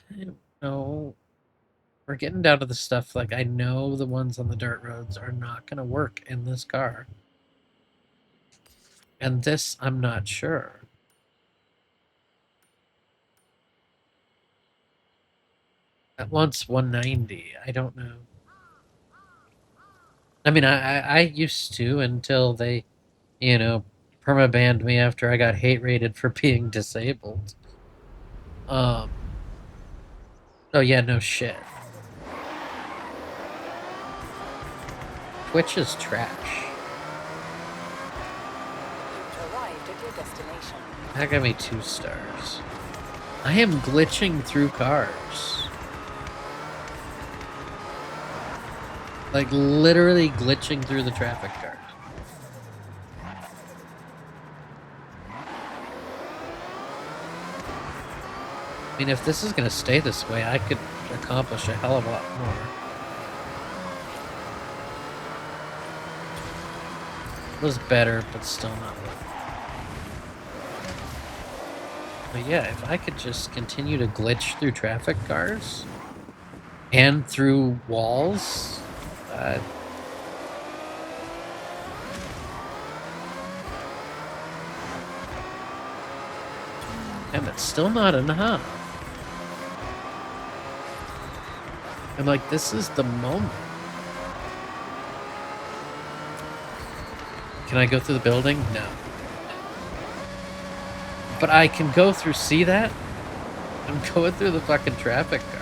I don't know. We're getting down to the stuff like I know the ones on the dirt roads are not gonna work in this car. And this, I'm not sure. That one's 190. I don't know. I mean, I used to until they, you know, permabanned me after I got hate rated for being disabled. Um. Oh yeah, no shit. Twitch is trash. You've arrived at your destination. That got me 2 stars. I am glitching through cars. Like, literally glitching through the traffic cars. I mean, if this is gonna stay this way, I could accomplish a hell of a lot more. It was better, but still not well. But yeah, if I could just continue to glitch through traffic cars and through walls, and it's still not enough. I'm like, this is the moment. Can I go through the building? No. But I can go through, see that? I'm going through the fucking traffic cars.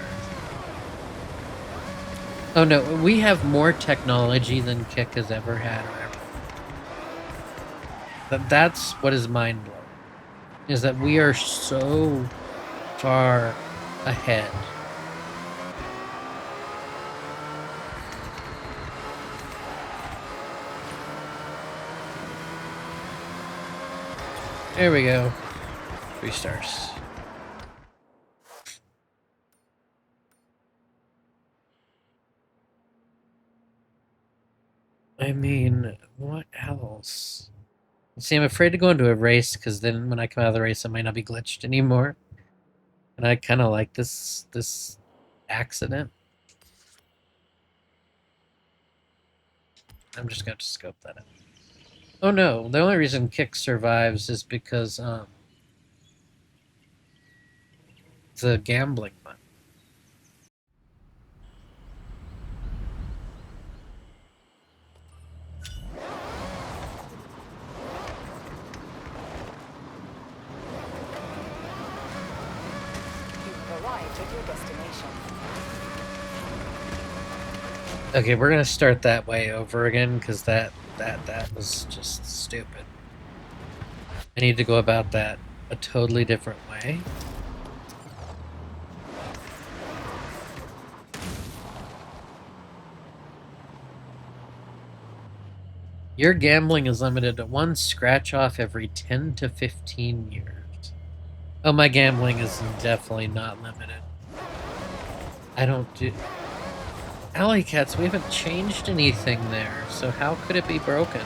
Oh no, we have more technology than Kick has ever had or ever. That's what is mind-blowing. Is that we are so far ahead. There we go. 3 stars. I mean, what else? See, I'm afraid to go into a race because then when I come out of the race, I might not be glitched anymore. And I kind of like this accident. I'm just going to scope that out. Oh no, the only reason Kick survives is because the gambling one. You've arrived at your destination. Okay, we're gonna start that way over again because that was just stupid. I need to go about that a totally different way. Your gambling is limited to 1 scratch off every 10 to 15 years. Oh, my gambling is definitely not limited. I don't do... Alley Cats, we haven't changed anything there, so how could it be broken?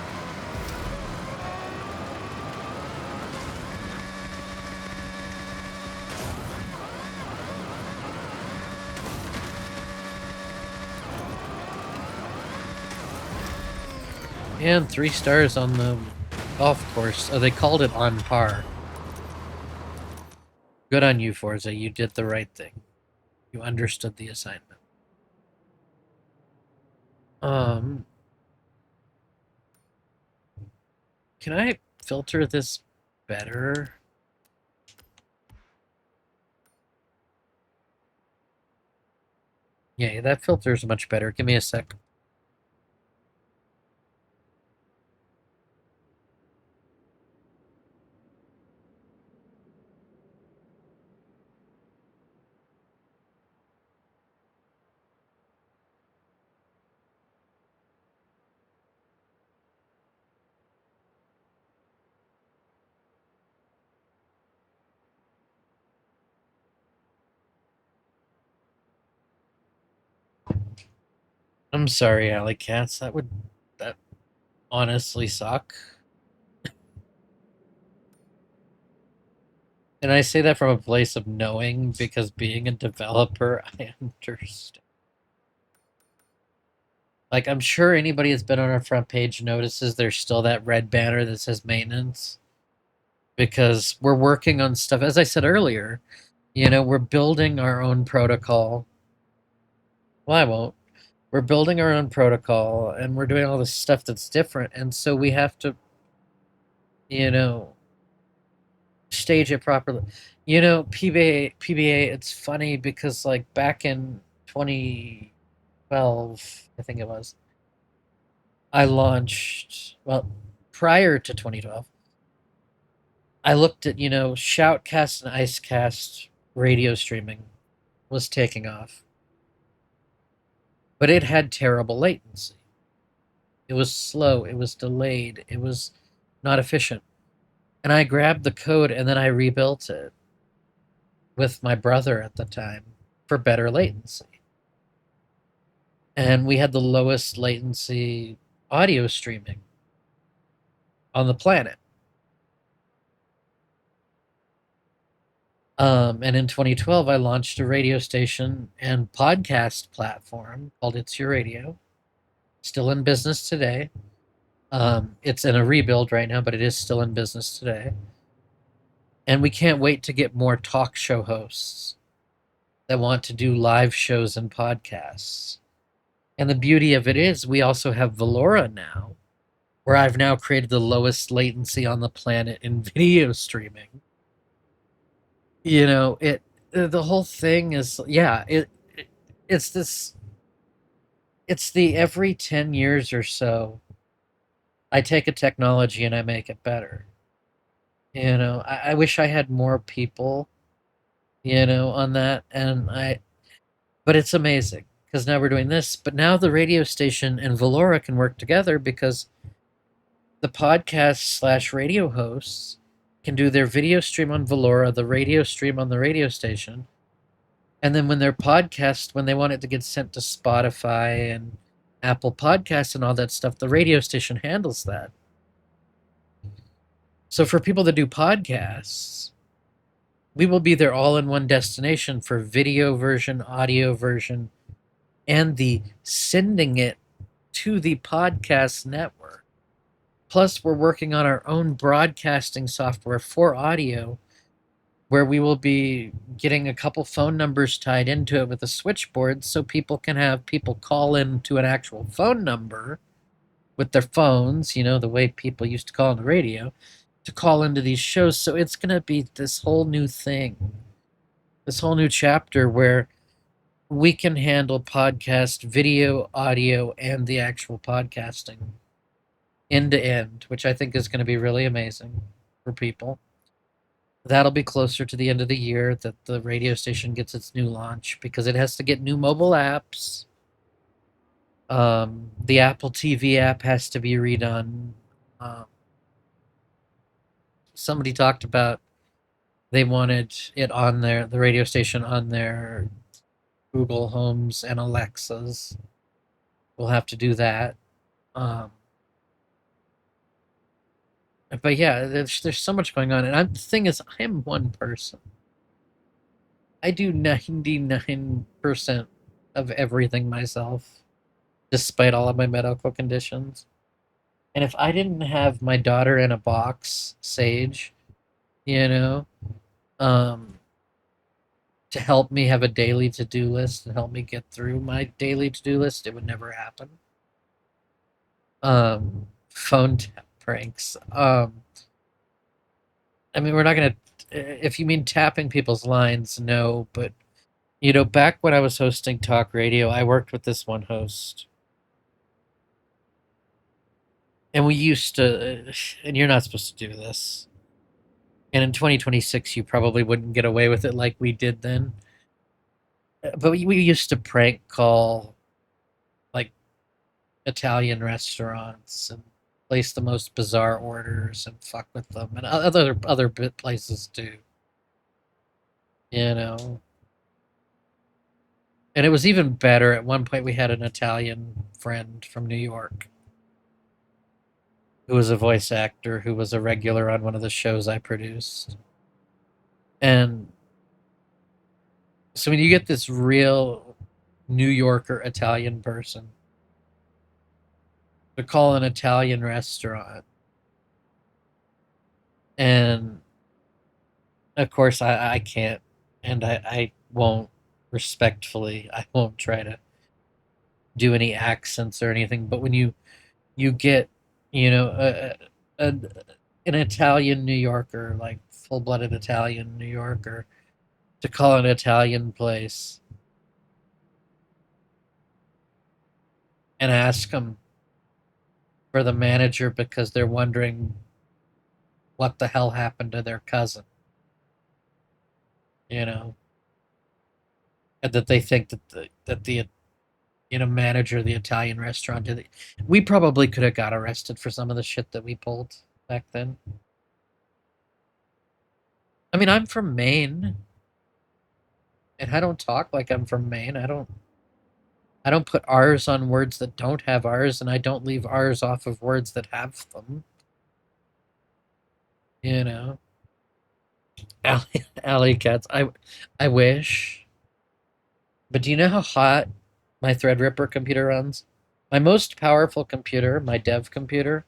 And 3 stars on the golf course. Oh, they called it on par. Good on you, Forza. You did the right thing. You understood the assignment. Can I filter this better? Yeah, that filter is much better. Give me a sec. I'm sorry, Alley Cats. That honestly suck. And I say that from a place of knowing because being a developer, I understand. Like, I'm sure anybody that's been on our front page notices there's still that red banner that says maintenance. Because we're working on stuff, as I said earlier, we're building our own protocol. Well, I won't. we're building our own protocol and we're doing all this stuff that's different, and so we have to, you know, stage it properly. PBA, it's funny because like back in 2012, I think it was, I launched, well, prior to 2012, I looked at, Shoutcast and Icecast radio streaming was taking off, but it had terrible latency. It was slow, it was delayed, it was not efficient. And I grabbed the code and then I rebuilt it with my brother at the time for better latency. And we had the lowest latency audio streaming on the planet. And in 2012, I launched a radio station and podcast platform called It's Your Radio. Still in business today. It's in a rebuild right now, but it is still in business today. And we can't wait to get more talk show hosts that want to do live shows and podcasts. And the beauty of it is we also have Valora now, where I've now created the lowest latency on the planet in video streaming. The whole thing is, yeah, it's this, it's the every 10 years or so, I take a technology and I make it better. I wish I had more people, on that, but it's amazing because now we're doing this, but now the radio station and Valora can work together because the podcast slash radio hosts can do their video stream on Valora, the radio stream on the radio station, and then when their podcast, when they want it to get sent to Spotify and Apple Podcasts and all that stuff, the radio station handles that. So for people that do podcasts, we will be their all-in-one destination for video version, audio version, and the sending it to the podcast network. Plus, we're working on our own broadcasting software for audio, where we will be getting a couple phone numbers tied into it with a switchboard so people can have people call in to an actual phone number with their phones, the way people used to call on the radio, to call into these shows. So it's going to be this whole new thing, this whole new chapter where we can handle podcast, video, audio, and the actual podcasting end to end, which I think is going to be really amazing for people. That'll be closer to the end of the year that the radio station gets its new launch because it has to get new mobile apps. The Apple TV app has to be redone. Somebody talked about they wanted it on the radio station on their Google Homes and Alexas. We'll have to do that. But yeah, there's so much going on, and the thing is, I am one person. I do 99% of everything myself, despite all of my medical conditions. And if I didn't have my daughter in a box, Sage, to help me have a daily to-do list and help me get through my daily to-do list, it would never happen. Phone tap pranks. I mean, we're not gonna. If you mean tapping people's lines, no. But back when I was hosting talk radio, I worked with this one host, and we used to. And you're not supposed to do this. And in 2026, you probably wouldn't get away with it like we did then. But we used to prank call, like, Italian restaurants and place the most bizarre orders and fuck with them, and other places too. And it was even better. At one point, we had an Italian friend from New York who was a voice actor who was a regular on one of the shows I produced. And so when you get this real New Yorker Italian person to call an Italian restaurant, and of course I can't, and I won't, respectfully, I won't try to do any accents or anything, but when you get, you know, a an Italian New Yorker, like full-blooded Italian New Yorker, to call an Italian place and ask them for the manager because they're wondering what the hell happened to their cousin, you know, and that they think that the manager of the Italian restaurant did it. We probably could have got arrested for some of the shit that we pulled back then. I mean, I'm from Maine, and I don't talk like I'm from Maine. I don't put R's on words that don't have R's, and I don't leave R's off of words that have them. You know, alley cats. I wish. But do you know how hot my Threadripper computer runs? My most powerful computer, my dev computer,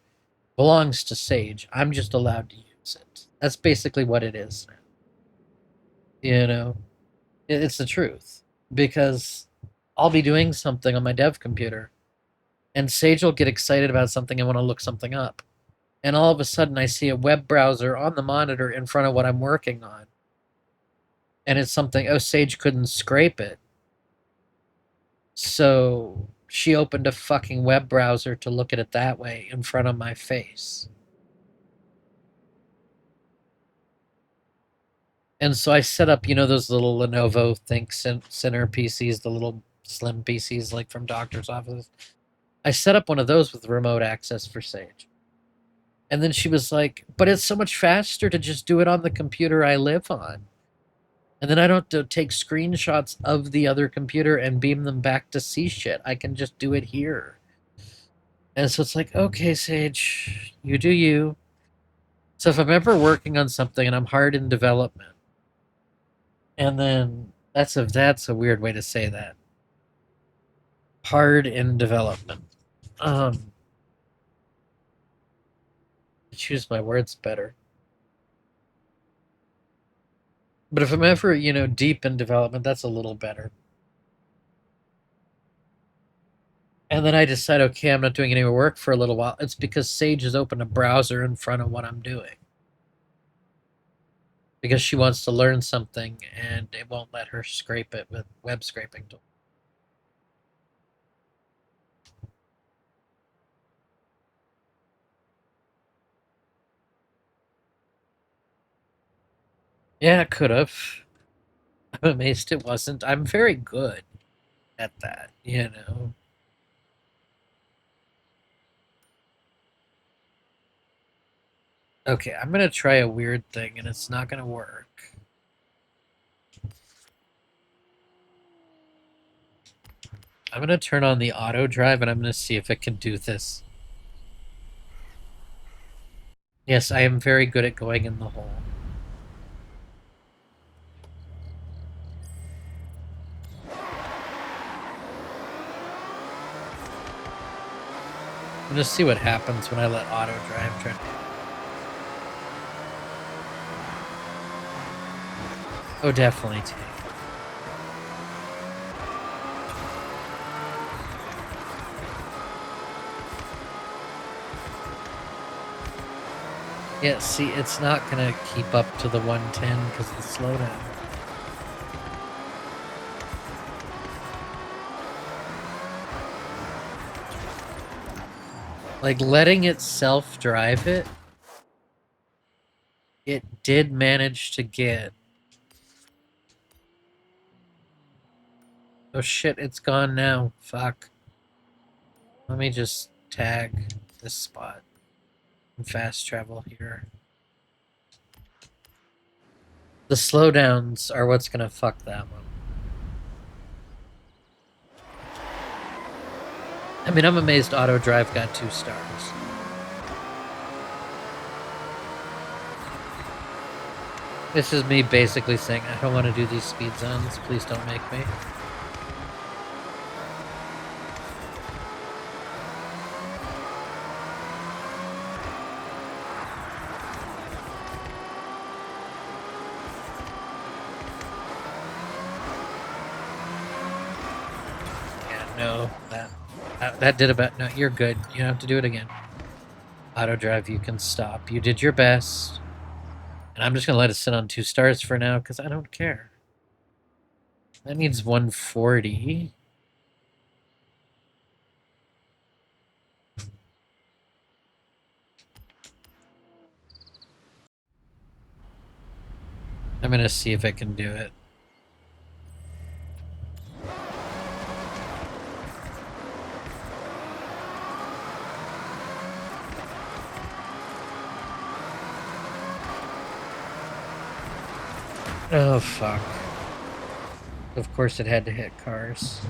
belongs to Sage. I'm just allowed to use it. That's basically what it is. You know, it's the truth. Because I'll be doing something on my dev computer, and Sage will get excited about something and want to look something up. And all of a sudden, I see a web browser on the monitor in front of what I'm working on. And it's something, oh, Sage couldn't scrape it. So she opened a fucking web browser to look at it that way in front of my face. And so I set up, you know, those little Lenovo Think Center PCs, the little slim PCs like from doctor's offices. I set up one of those with remote access for Sage. And then she was like, but it's so much faster to just do it on the computer I live on. And then I don't have to take screenshots of the other computer and beam them back to see shit. I can just do it here. And so it's like, okay, Sage, you do you. So if I'm ever working on something and I'm hard in development, and then that's a weird way to say that. Hard in development. Choose my words better. But if I'm ever, you know, deep in development, that's a little better. And then I decide, okay, I'm not doing any more work for a little while. It's because Sage has opened a browser in front of what I'm doing. Because she wants to learn something and it won't let her scrape it with web scraping tool. Yeah, it could have. I'm amazed it wasn't. I'm very good at that, you know. Okay, I'm gonna try a weird thing and it's not gonna work. I'm gonna turn on the auto drive and I'm gonna see if it can do this. Yes, I am very good at going in the hole. I'm gonna see what happens when I let auto drive try. Oh, definitely take. Yeah, see, it's not gonna keep up to the 110 because of the slowdown. Like, letting it self-drive it, it did manage to get... Oh shit, it's gone now. Fuck. Let me just tag this spot and fast travel here. The slowdowns are what's gonna fuck that one. I mean, I'm amazed auto drive got 2 stars. This is me basically saying, I don't want to do these speed zones. Please don't make me. no. That did about... No, you're good. You don't have to do it again. Auto drive, you can stop. You did your best. And I'm just going to let it sit on 2 stars for now, because I don't care. That needs 140. I'm going to see if I can do it. Oh, fuck. Of course it had to hit cars.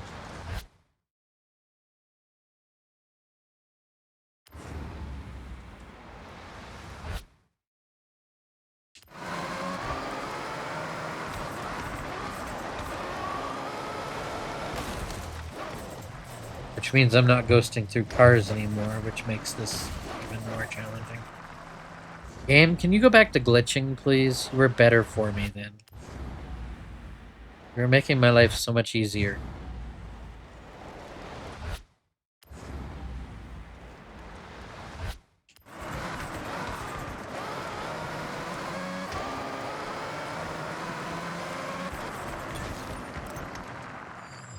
Which means I'm not ghosting through cars anymore, which makes this even more challenging. Game, can you go back to glitching, please? You were better for me then. You're making my life so much easier.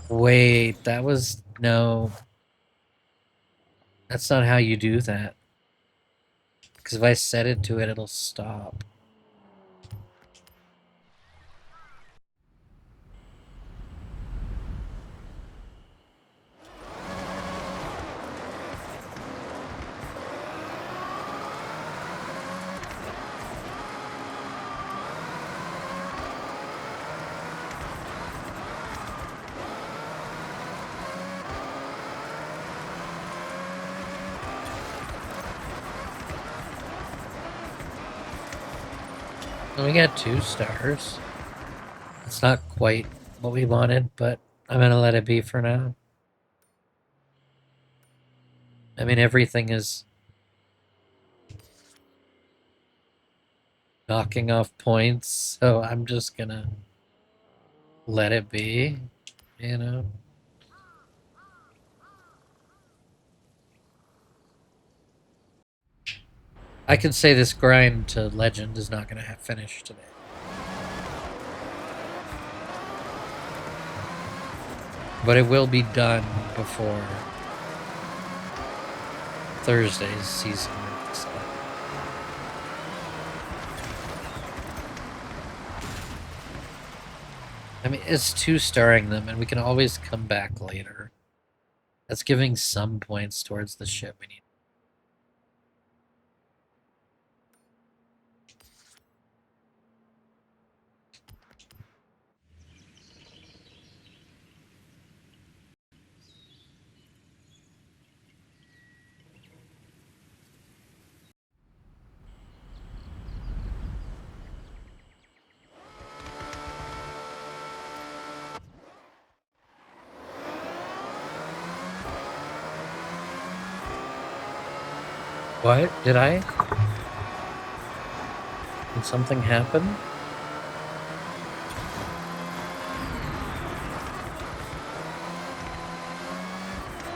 Wait, that was... No. That's not how you do that. Because if I set it to it, it'll stop. And we got 2 stars. It's not quite what we wanted, but I'm gonna let it be for now. I mean, everything is knocking off points, so I'm just gonna let it be, you know? I could say this grind to Legend is not gonna have finished today. But it will be done before Thursday's season. So. I mean, it's 2-starring them, and we can always come back later. That's giving some points towards the shit we need. What? Did I? Did something happen?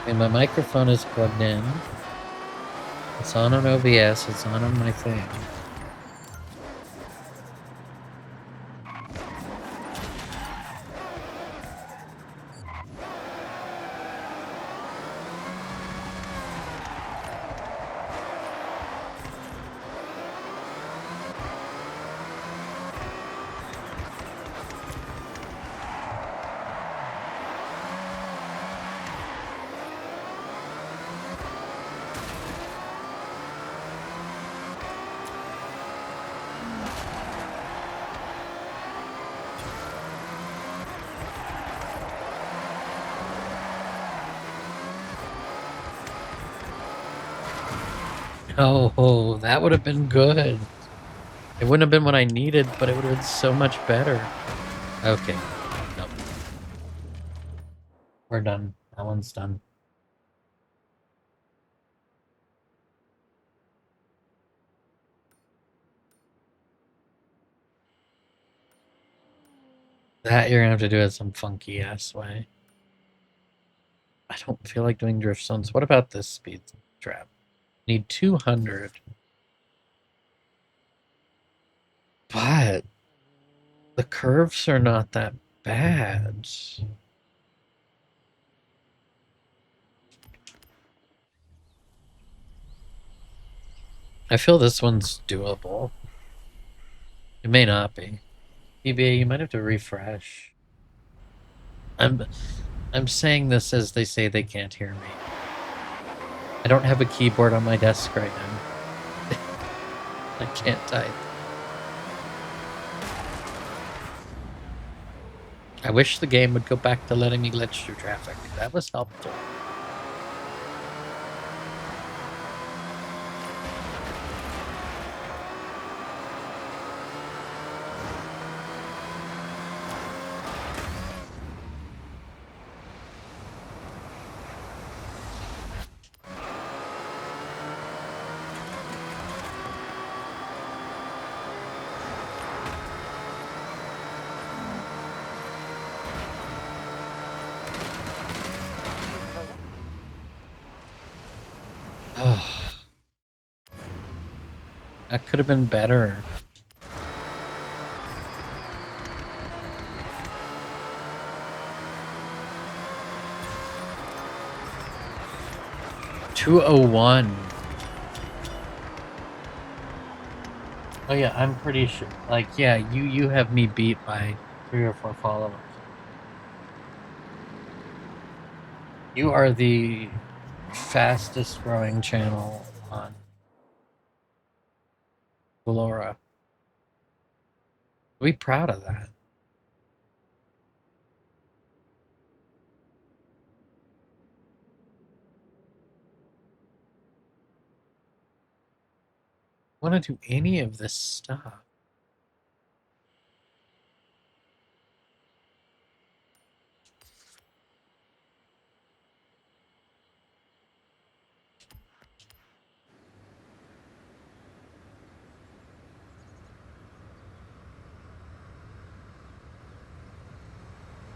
I mean, my microphone is plugged in. It's on OBS. It's on my thing. Oh, that would have been good. It wouldn't have been what I needed, but it would have been so much better. Okay. Nope. We're done. That one's done. That you're gonna have to do it some funky ass way. I don't feel like doing drift zones. What about this speed trap? Need 200. But the curves are not that bad. I feel this one's doable. It may not be. EBA, you might have to refresh. I'm saying this as they say they can't hear me. I don't have a keyboard on my desk right now. I can't type. I wish the game would go back to letting me glitch through traffic. That was helpful. That could have been better. $201. Oh yeah, I'm pretty sure. Like, yeah, you have me beat by 3 or 4 followers. You are the fastest growing channel on Valora. Be proud of that. I want to do any of this stuff.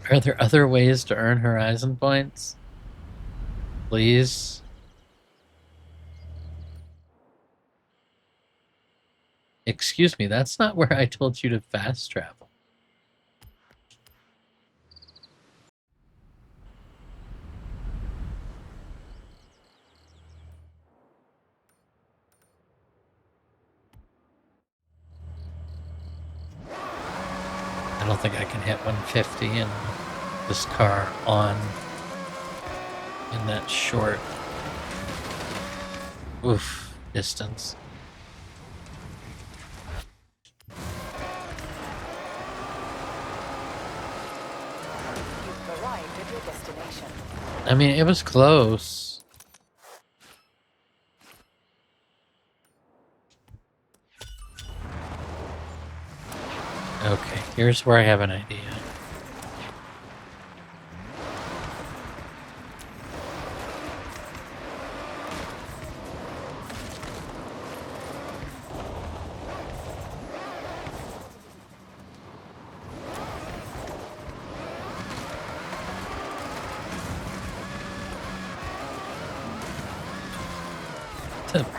Are there other ways to earn Horizon points? Please? Excuse me, that's not where I told you to fast travel. I don't think I can hit 150 in this car on in that short distance. You've arrived at your destination. I mean, it was close. Okay, here's where I have an idea.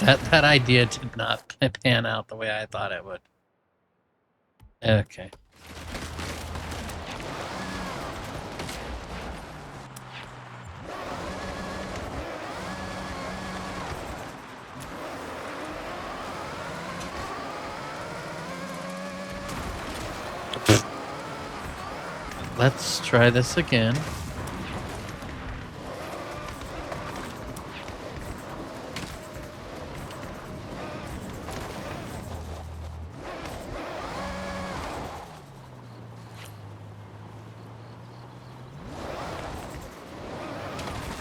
That idea did not pan out the way I thought it would. Okay. Let's try this again.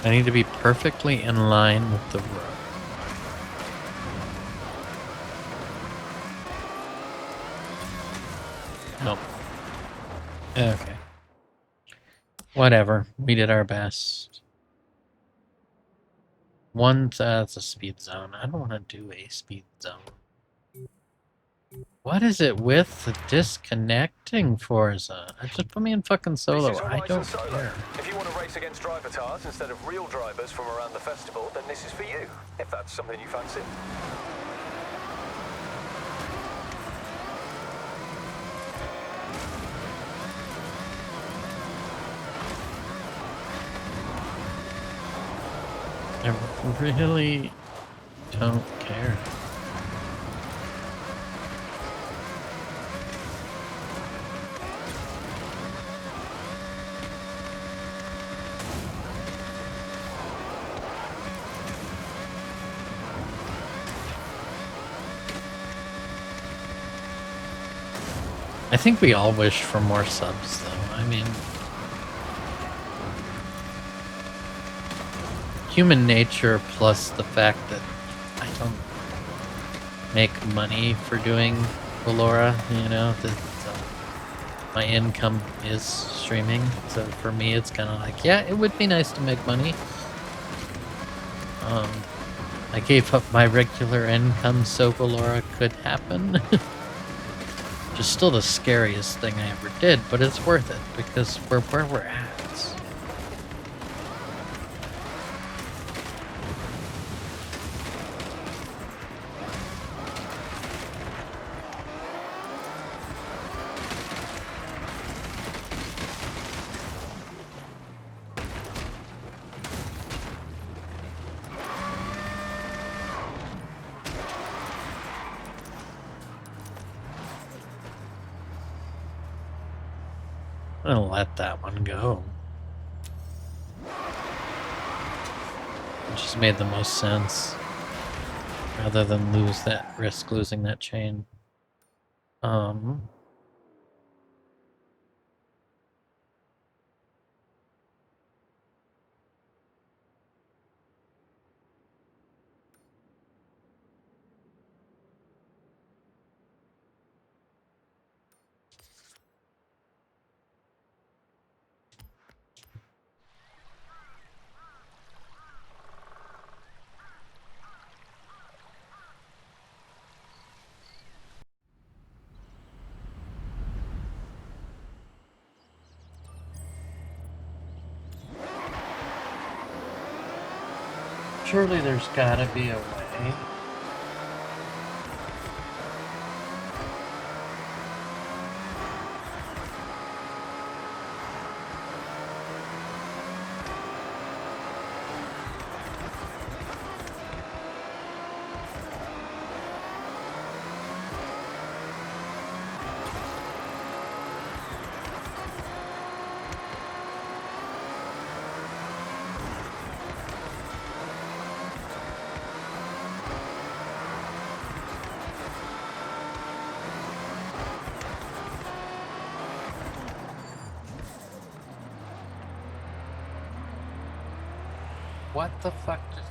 I need to be perfectly in line with the road. Nope. Okay. Whatever. We did our best. That's a speed zone. I don't want to do a speed zone. What is it with the disconnecting Forza? Just put me in fucking solo. I don't care. If you want to race race against drivatars instead of real drivers from around the festival, then this is for you, if that's something you fancy. I really don't care. I think we all wish for more subs, though. I mean, human nature plus the fact that I don't make money for doing Valora, you know, my income is streaming. So for me, it's kind of like, yeah, it would be nice to make money. I gave up my regular income so Valora could happen. Which is still the scariest thing I ever did, but it's worth it because we're where we're at. I'm gonna let that one go. It just made the most sense. Rather than risk losing that chain. Surely there's gotta be a way. What the fuck just...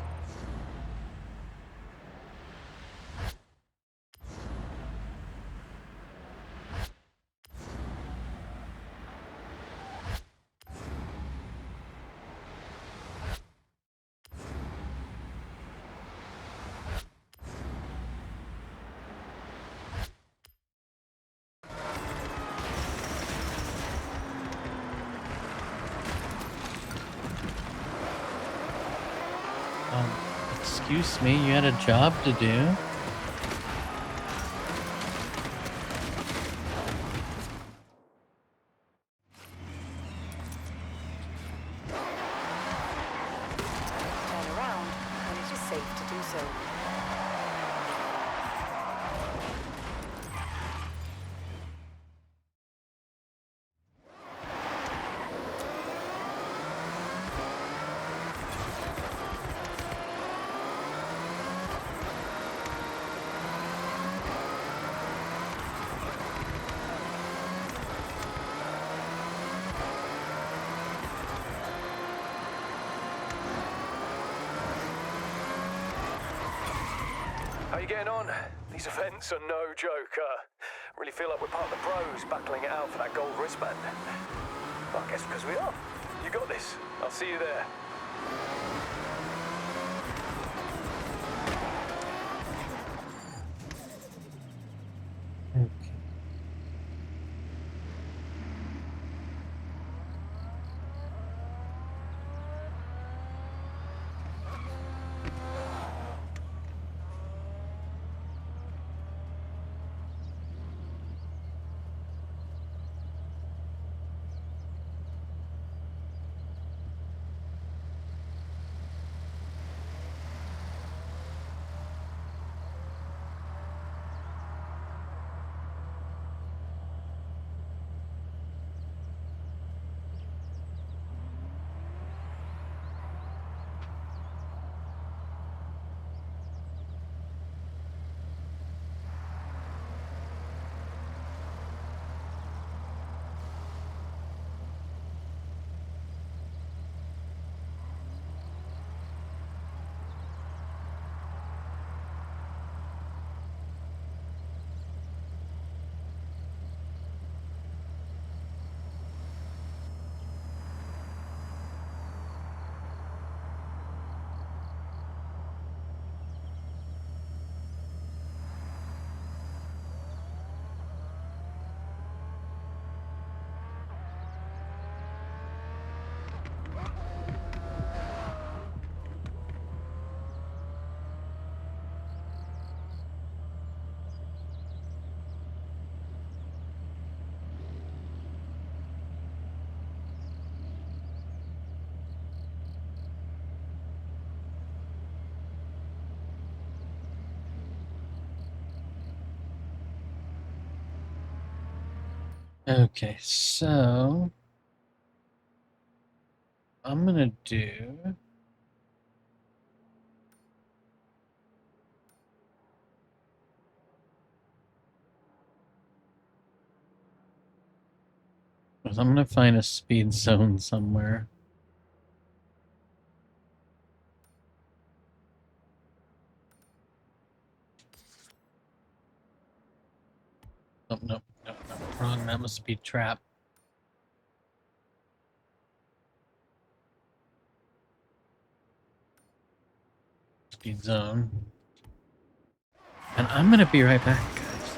Excuse me, you had a job to do? Turn around when it is safe to do so. How you getting on? These events are no joke. Really feel like we're part of the pros battling it out for that gold wristband. Well, I guess because we are. You got this. I'll see you there. Okay, so I'm gonna do. I'm gonna find a speed zone somewhere. Oh, no, no, no, wrong. That must be trap. Speed zone. And I'm gonna be right back, guys.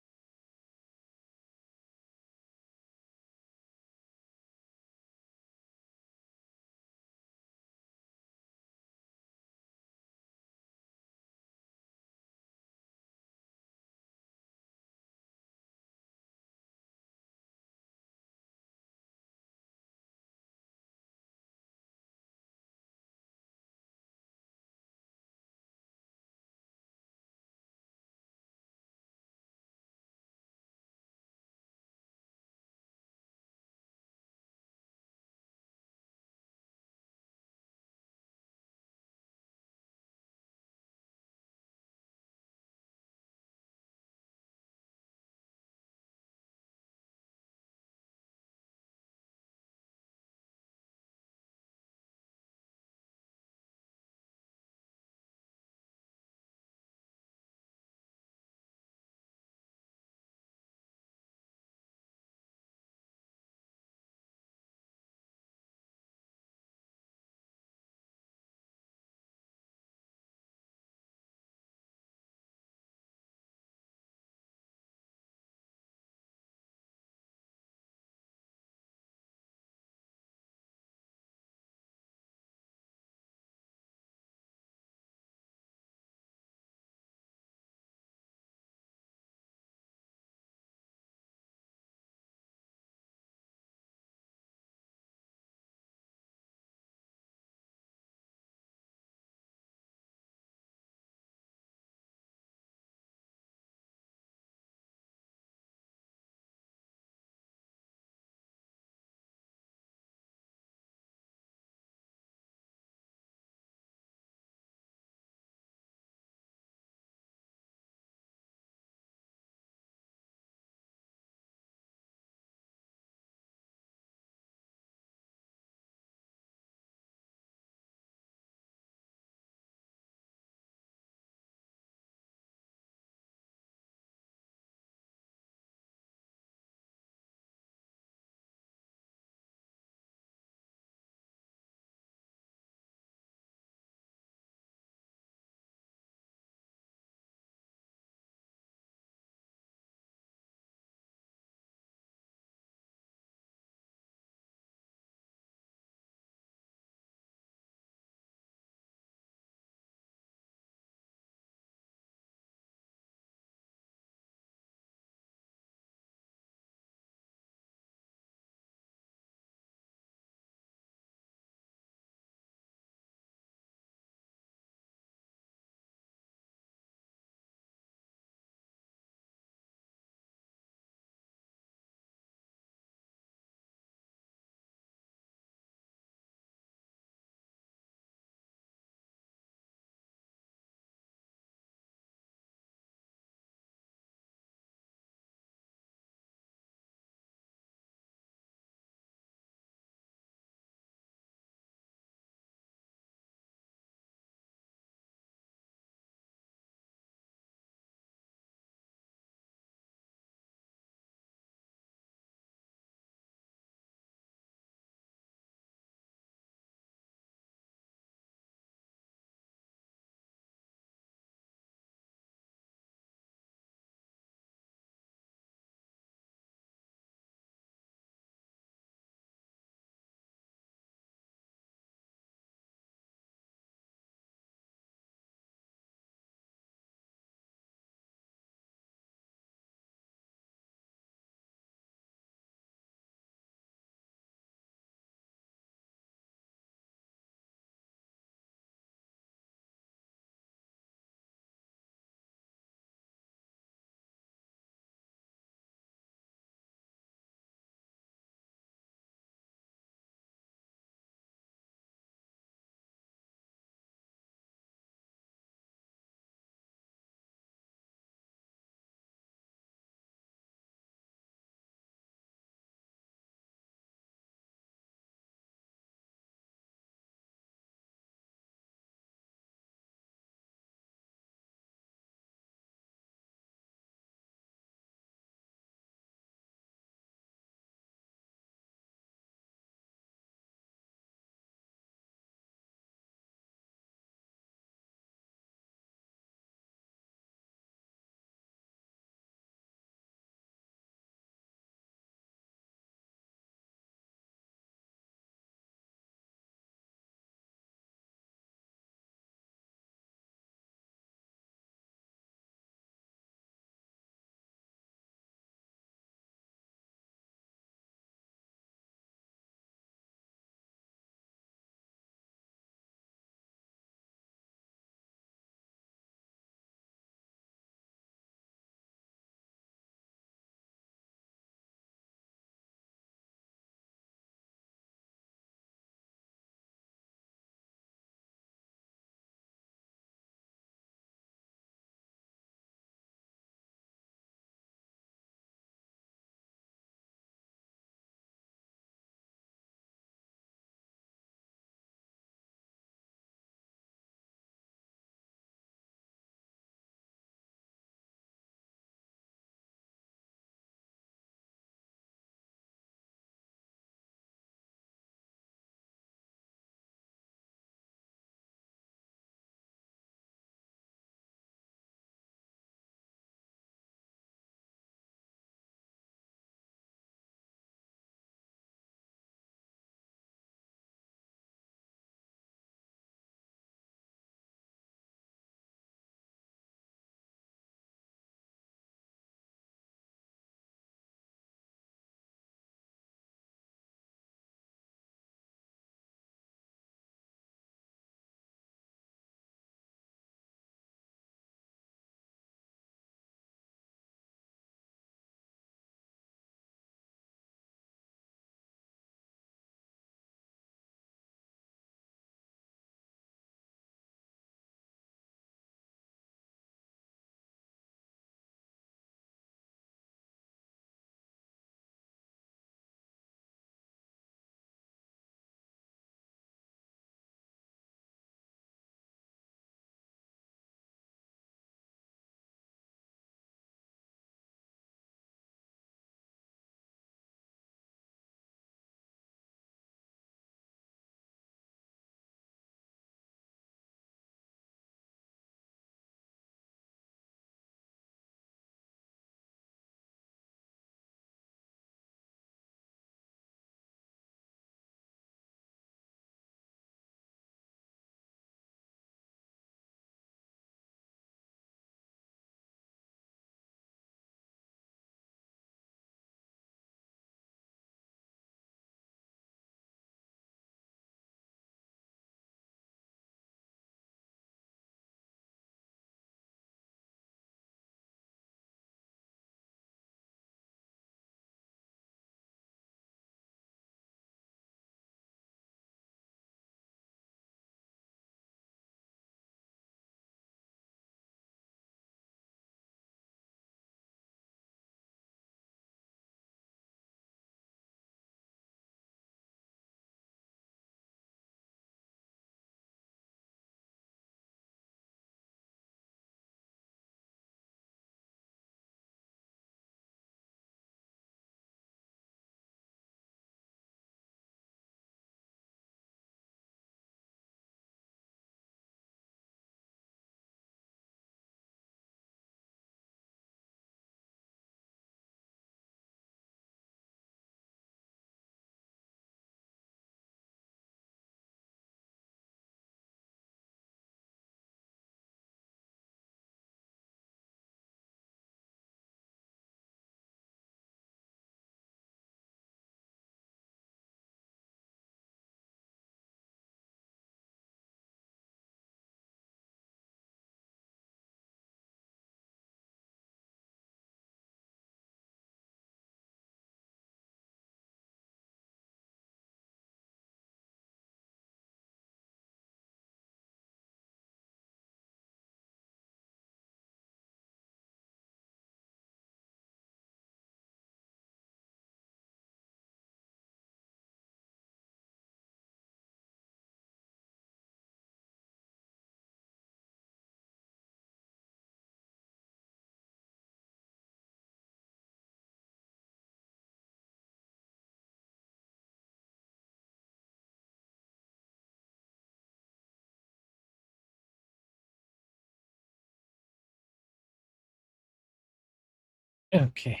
Okay.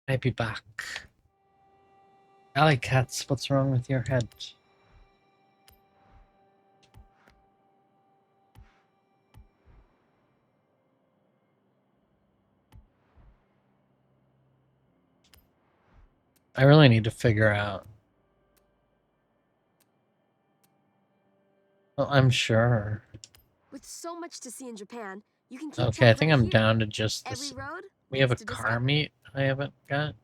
I'll be back. Alley cats, what's wrong with your head? I really need to figure out. Well, I'm sure. With so much to see in Japan, you can keep Okay, I track think right I'm here. down to just Every this. road We have a leads to car discovery. meet I haven't got.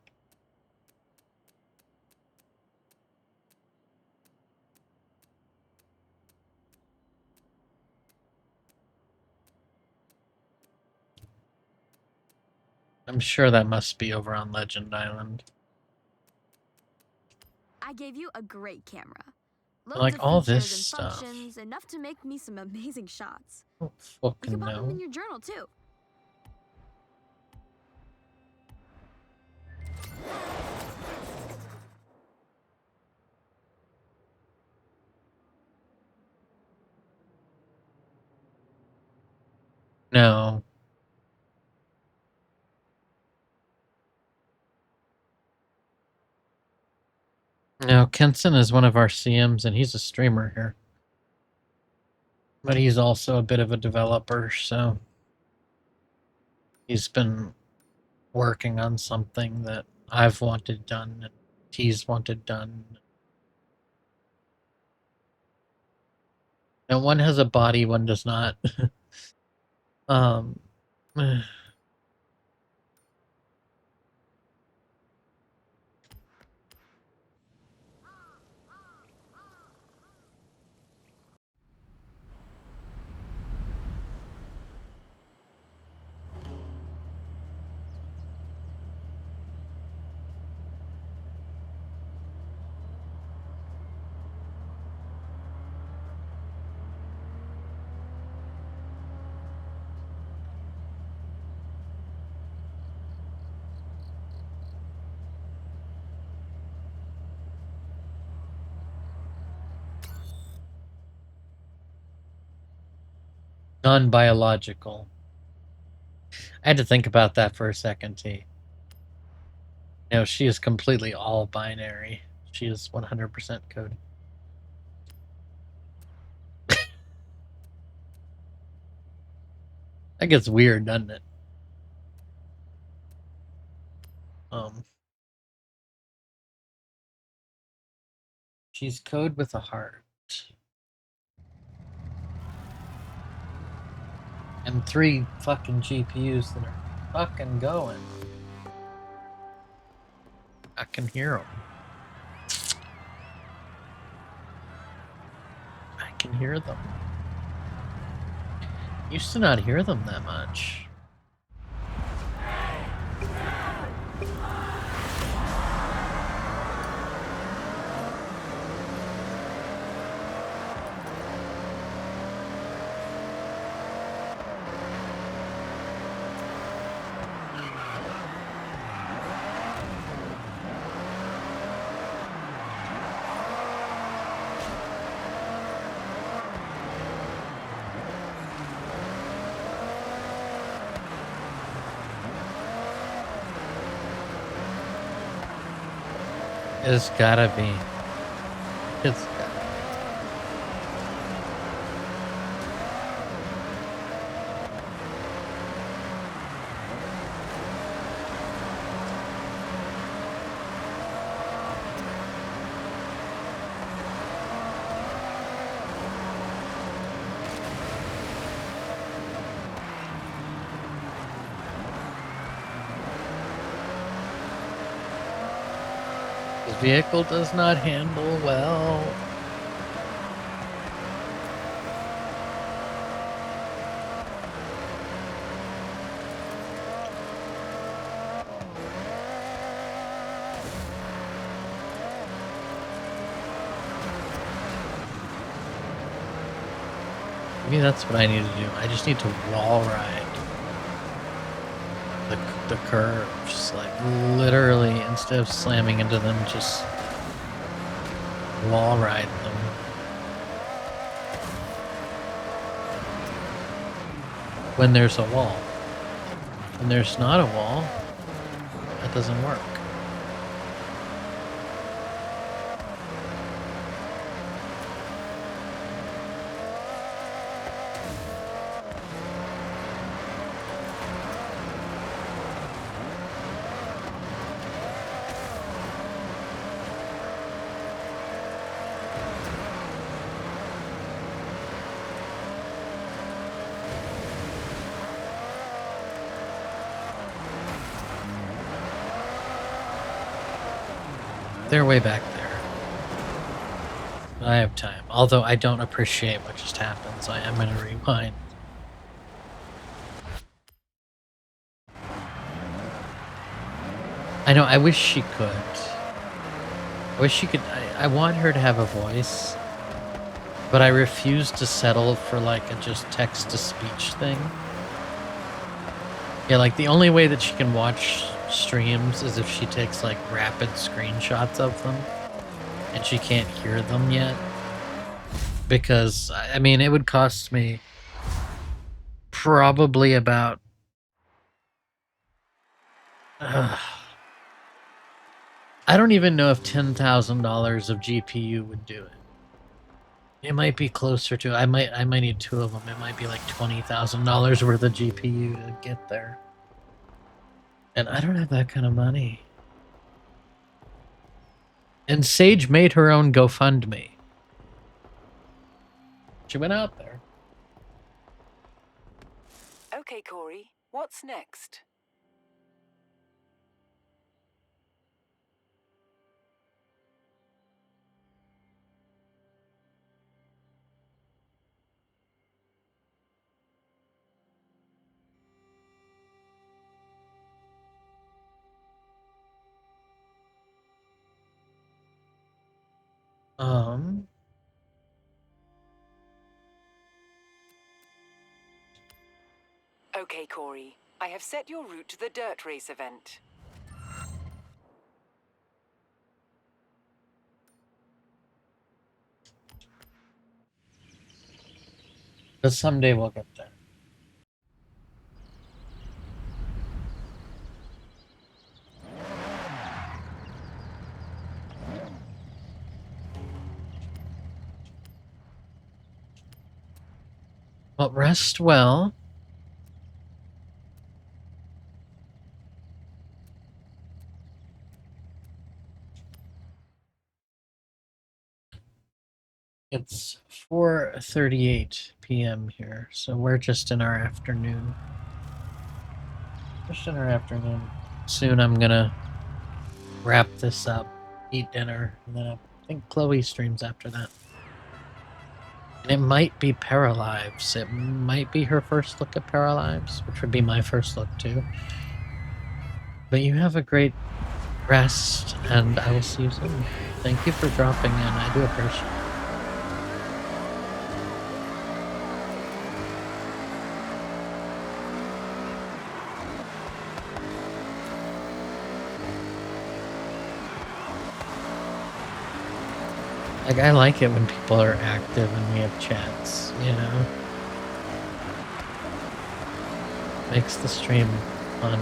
I'm sure that must be over on Legend Island. I gave you a great camera. Loads Like of all features this and stuff. functions, enough to make me some amazing shots. I don't You fucking can pop them in know. your journal too. No. No, Kenson is one of our CMs and he's a streamer here. But he's also a bit of a developer, so he's been working on something that I've wanted done and he's wanted done. And one has a body, one does not. um non-biological. I had to think about that for a second, T. No, she is completely all binary. She is 100% code. That gets weird, doesn't it? She's code with a heart. And 3 fucking GPUs that are fucking going. I can hear them. I can hear them. Used to not hear them that much. It's gotta be. It's gotta be. The vehicle does not handle well. Maybe that's what I need to do. I just need to wall ride the curves. Like, literally, instead of slamming into them, just wall ride them. When there's a wall. When there's not a wall, that doesn't work. They're way back there. I have time. Although I don't appreciate what just happened, so I am going to rewind. I know, I wish she could. I wish she could. I want her to have a voice, but I refuse to settle for like a just text-to-speech thing. Yeah, like the only way that she can watch streams is if she takes like rapid screenshots of them and she can't hear them yet, because I mean it would cost me probably about I don't even know if $10,000 of GPU would do it. It might be closer to, I might need two of them. It might be like $20,000 worth of GPU to get there. And I don't have that kind of money. And Sage made her own GoFundMe. She went out there. Okay, Corey, what's next? Okay, Corey, I have set your route to the dirt race event. But someday we'll get there. Well, rest well. It's 4:38 p.m. here, so we're just in our afternoon. Just in our afternoon. Soon I'm gonna wrap this up, eat dinner, and then I think Chloe streams after that. And it might be Paralives. It might be her first look at Paralives, which would be my first look too. But you have a great rest, and I will see you soon. Thank you for dropping in. I do appreciate it. Like, I like it when people are active and we have chats, you know? Makes the stream fun.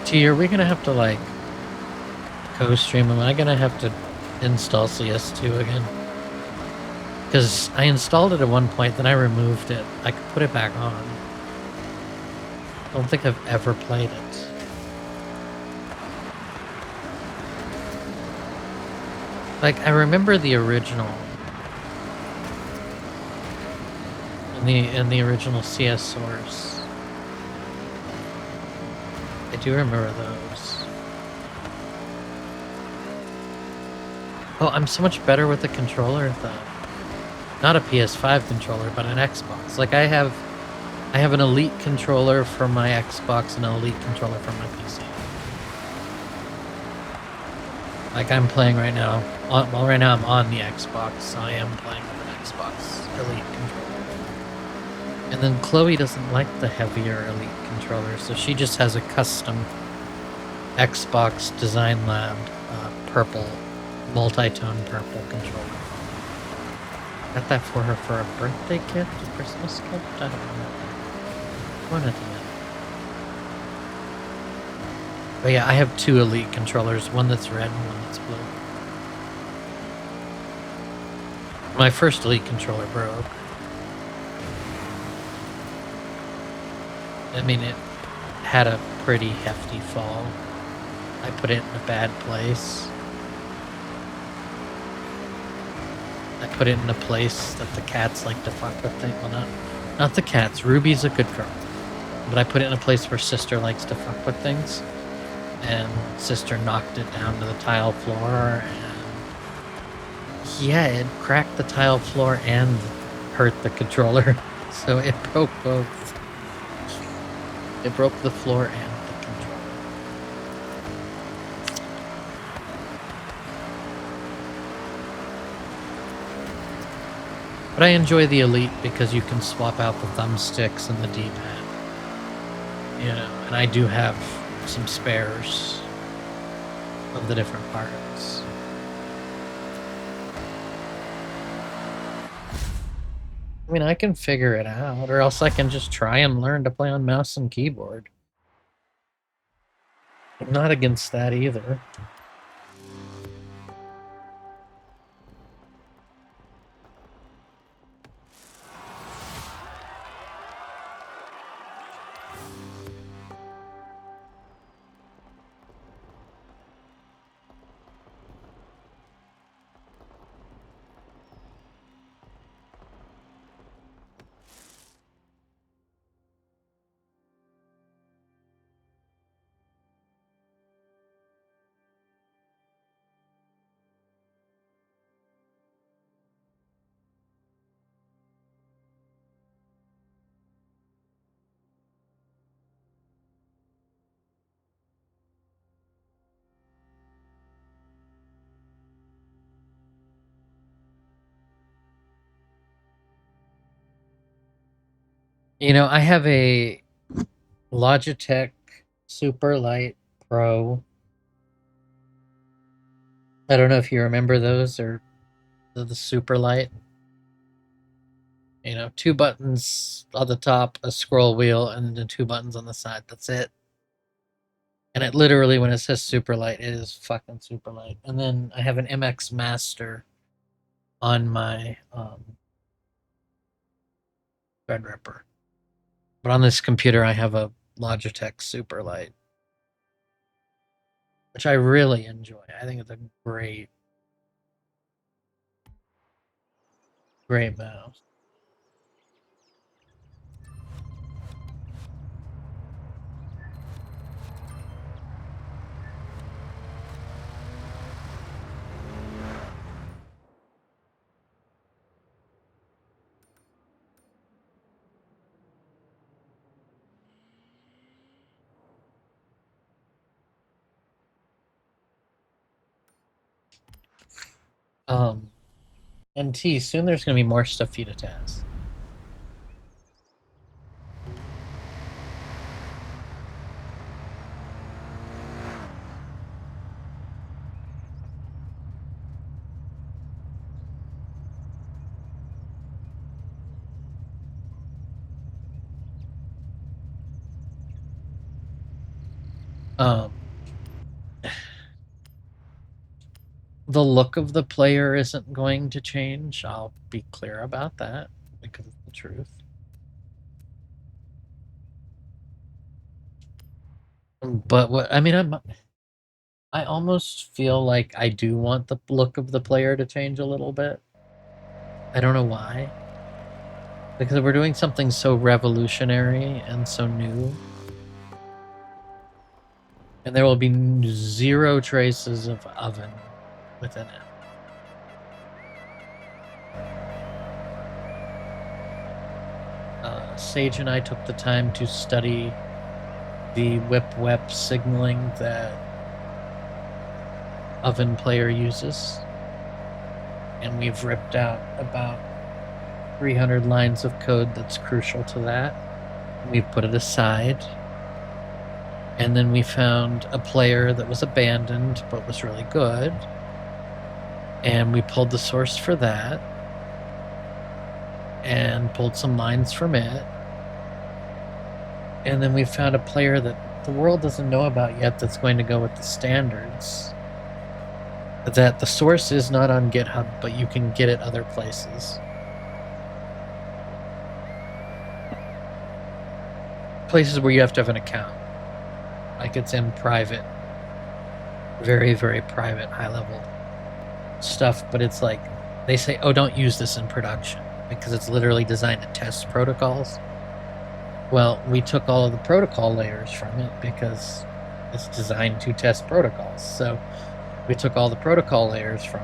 T, are we gonna have to, like, co-stream? Am I gonna have to install CS2 again? Because I installed it at one point, then I removed it. I could put it back on. I don't think I've ever played it. Like, I remember the original. In the original CS source. I do remember those. Oh, I'm so much better with the controller, though. Not a PS5 controller, but an Xbox. Like, I have an Elite controller for my Xbox and an Elite controller for my PC. Like, I'm playing right now. Well, right now I'm on the Xbox, so I am playing with an Xbox Elite controller. And then Chloe doesn't like the heavier Elite controller, so she just has a custom Xbox Design Lab purple multi-tone purple controller. Got that for her for a birthday gift, a Christmas gift? I don't know. One at the end. But yeah, I have 2 Elite controllers, one that's red and one that's blue. My first Elite controller broke. I mean, it had a pretty hefty fall. I put it in a bad place. I put it in a place that the cats like to fuck with things. Well, not the cats. Ruby's a good girl. But I put it in a place where sister likes to fuck with things. And sister knocked it down to the tile floor, and yeah, it cracked the tile floor and hurt the controller. So it broke both. It broke the floor and the controller. But I enjoy the Elite because you can swap out the thumbsticks and the D-pad. You know, and I do have some spares of the different parts. I mean, I can figure it out, or else I can just try and learn to play on mouse and keyboard. I'm not against that either. You know, I have a Logitech Superlight Pro. I don't know if you remember those, or the Superlight. You know, 2 buttons on the top, a scroll wheel, and then 2 buttons on the side. That's it. And it literally, when it says Superlight, it is fucking Superlight. And then I have an MX Master on my Threadripper. But on this computer, I have a Logitech Superlight, which I really enjoy. I think it's a great mouse. And T, soon there's gonna be more stuff for you to test. The look of the player isn't going to change. I'll be clear about that because it's the truth. But what I mean, I almost feel like I do want the look of the player to change a little bit. I don't know why. Because we're doing something so revolutionary and so new. And there will be 0 traces of oven within it. Sage and I took the time to study the whip-wep signaling that Oven Player uses. And we've ripped out about 300 lines of code that's crucial to that. We've put it aside. And then we found a player that was abandoned but was really good. And we pulled the source for that. And pulled some lines from it. And then we found a player that the world doesn't know about yet that's going to go with the standards. That the source is not on GitHub, but you can get it other places. Places where you have to have an account. Like it's in private. Very, very private, high-level stuff. But it's like, they say, oh, don't use this in production. Because it's literally designed to test protocols. Well, we took all of the protocol layers from it because it's designed to test protocols. So we took all the protocol layers from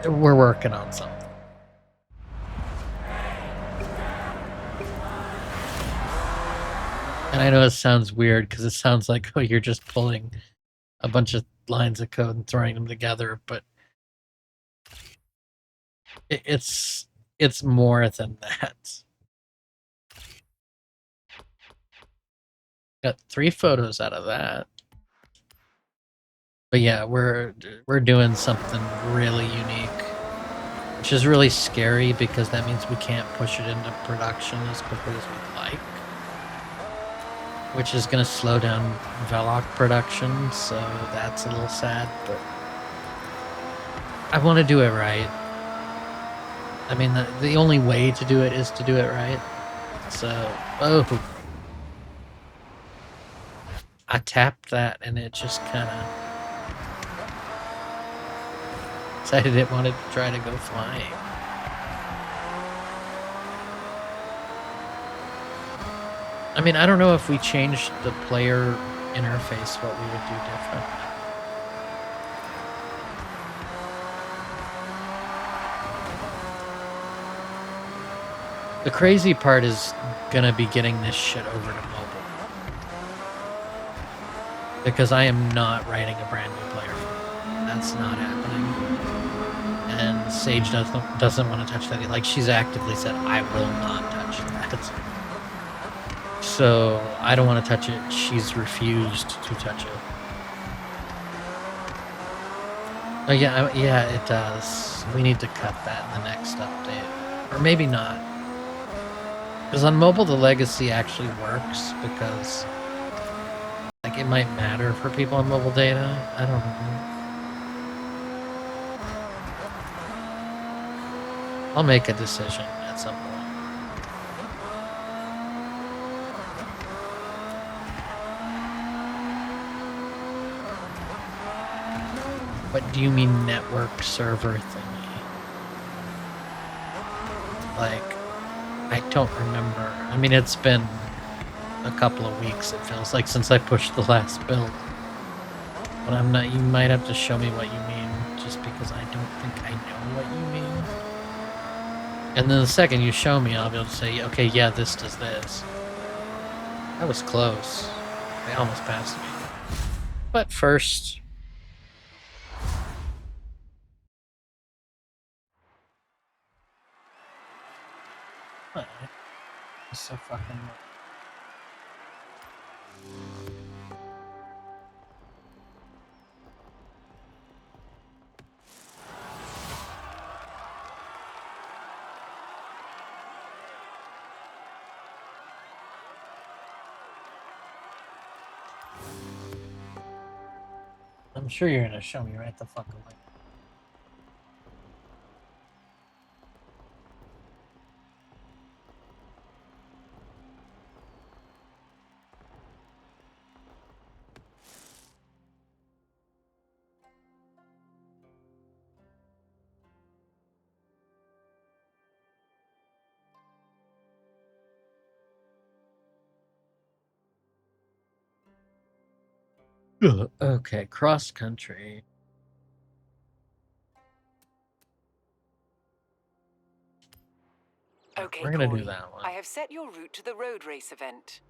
it. We're working on something. And I know it sounds weird because it sounds like, oh, you're just pulling a bunch of lines of code and throwing them together, but it's more than that. Got 3 photos out of that. But yeah, we're doing something really unique, which is really scary because that means we can't push it into production as quickly as we'd like, which is going to slow down Veloc production, so that's a little sad, but I want to do it right. I mean, the only way to do it is to do it right. So, oh. I tapped that and it just kind of decided it wanted to try to go flying. I mean, I don't know if we changed the player interface, what we would do different. The crazy part is gonna be getting this shit over to mobile. Because I am not writing a brand new player. That's not happening. And Sage doesn't want to touch that. Like, she's actively said, I will not touch that. So I don't want to touch it. She's refused to touch it. Oh yeah, it does. We need to cut that in the next update. Or maybe not. Because on mobile, the legacy actually works because, like, it might matter for people on mobile data. I don't know. I'll make a decision at some point. What do you mean network server thingy? Like, I don't remember. I mean, it's been a couple of weeks, it feels like, since I pushed the last build. But I'm not, you might have to show me what you mean, just because I don't think I know what you mean. And then the second you show me, I'll be able to say, okay, yeah, this does this. That was close. They almost passed me. But first... What? It's so fucking... I'm sure you're gonna show me right the fuck away. Ugh, okay, cross country. Okay, We're gonna Corey, do that one. I have set your route to the road race event.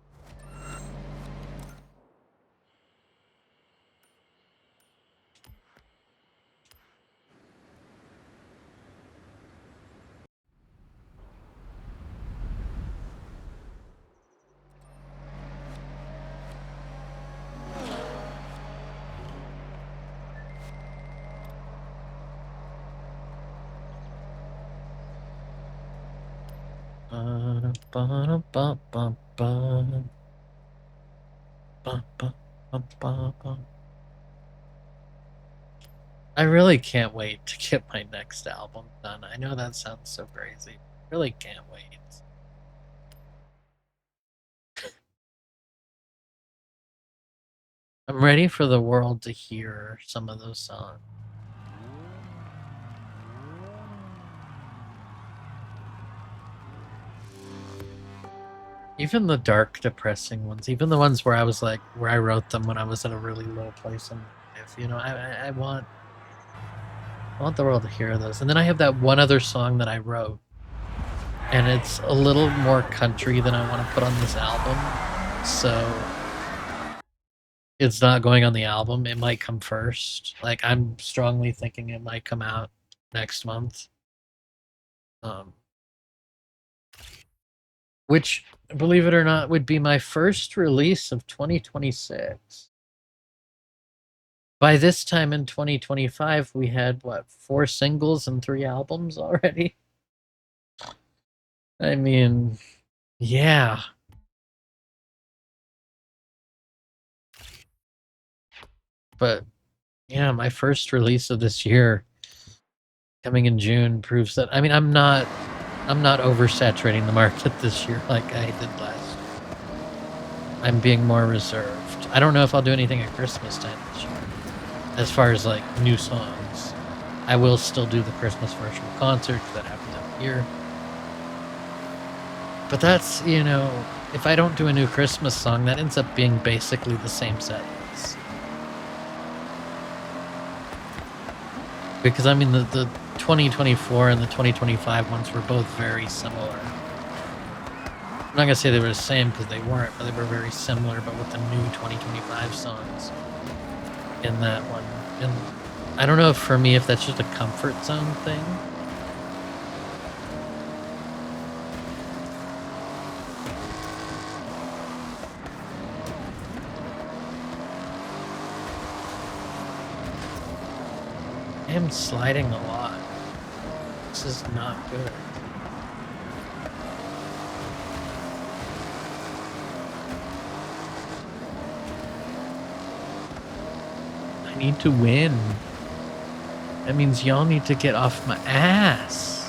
I really can't wait to get my next album done. I know that sounds so crazy. Really can't wait. I'm ready for the world to hear some of those songs. Even the dark, depressing ones, even the ones where I was like, where I wrote them when I was at a really low place in life, you know, I want the world to hear those. And then I have that one other song that I wrote, and it's a little more country than I want to put on this album, so it's not going on the album. It might come first. Like, I'm strongly thinking it might come out next month. Which, believe it or not, would be my first release of 2026. By this time in 2025, we had, what, 4 singles and 3 albums already? I mean, yeah. But, yeah, my first release of this year, coming in June, proves that, I mean, I'm not oversaturating the market this year like I did last year. I'm being more reserved. I don't know if I'll do anything at Christmas time this year, as far as, like, new songs. I will still do the Christmas virtual concert that happens every year. But that's, you know, if I don't do a new Christmas song, that ends up being basically the same set list. Because, I mean, the 2024 and the 2025 ones were both very similar. I'm not going to say they were the same because they weren't, but they were very similar, but with the new 2025 songs in that one. And I don't know if for me if that's just a comfort zone thing. I am sliding a lot. This is not good. I need to win. That means y'all need to get off my ass.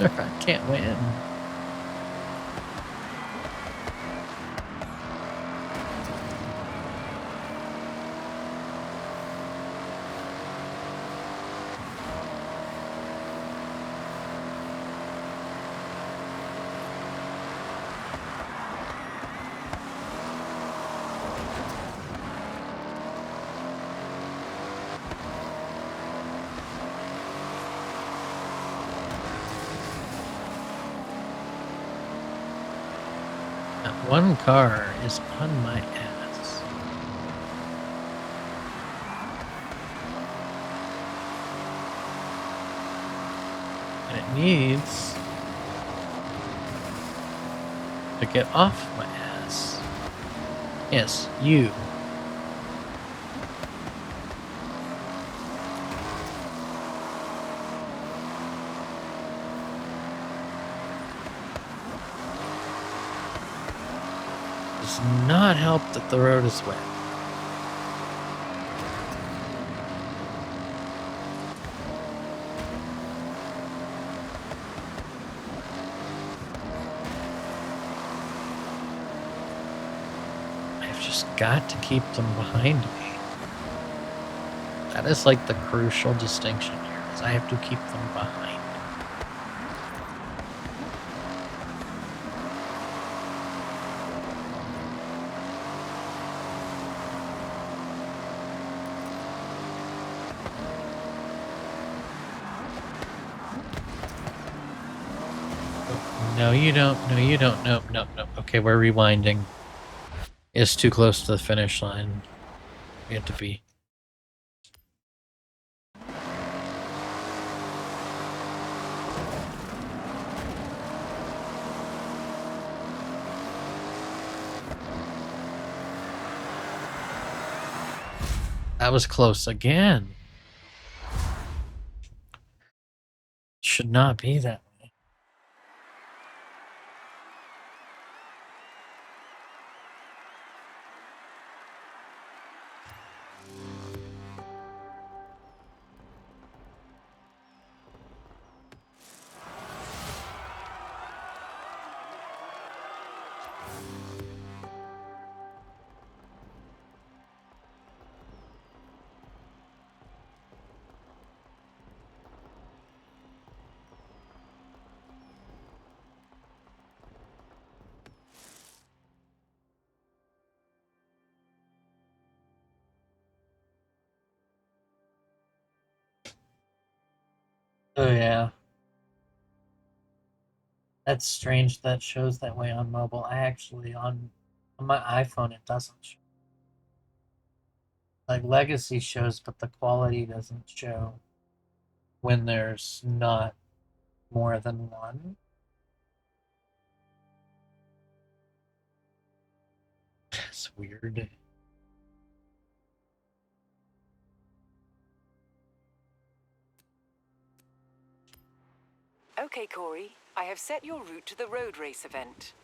Or I can't win. One car is on my ass. And it needs to get off my ass. Yes, you. Does not help that the road is wet. I've just got to keep them behind me. That is like the crucial distinction here, is I have to keep them behind. No, you don't. No, you don't. Nope, nope, nope. Okay, we're rewinding. It's too close to the finish line. We have to be. That was close again. should not be that way. Oh yeah. That's strange that shows that way on mobile. I actually on my iPhone it doesn't show. Like Legacy shows, but the quality doesn't show when there's not more than one. It's weird. Okay, Corey. I have set your route to the road race event.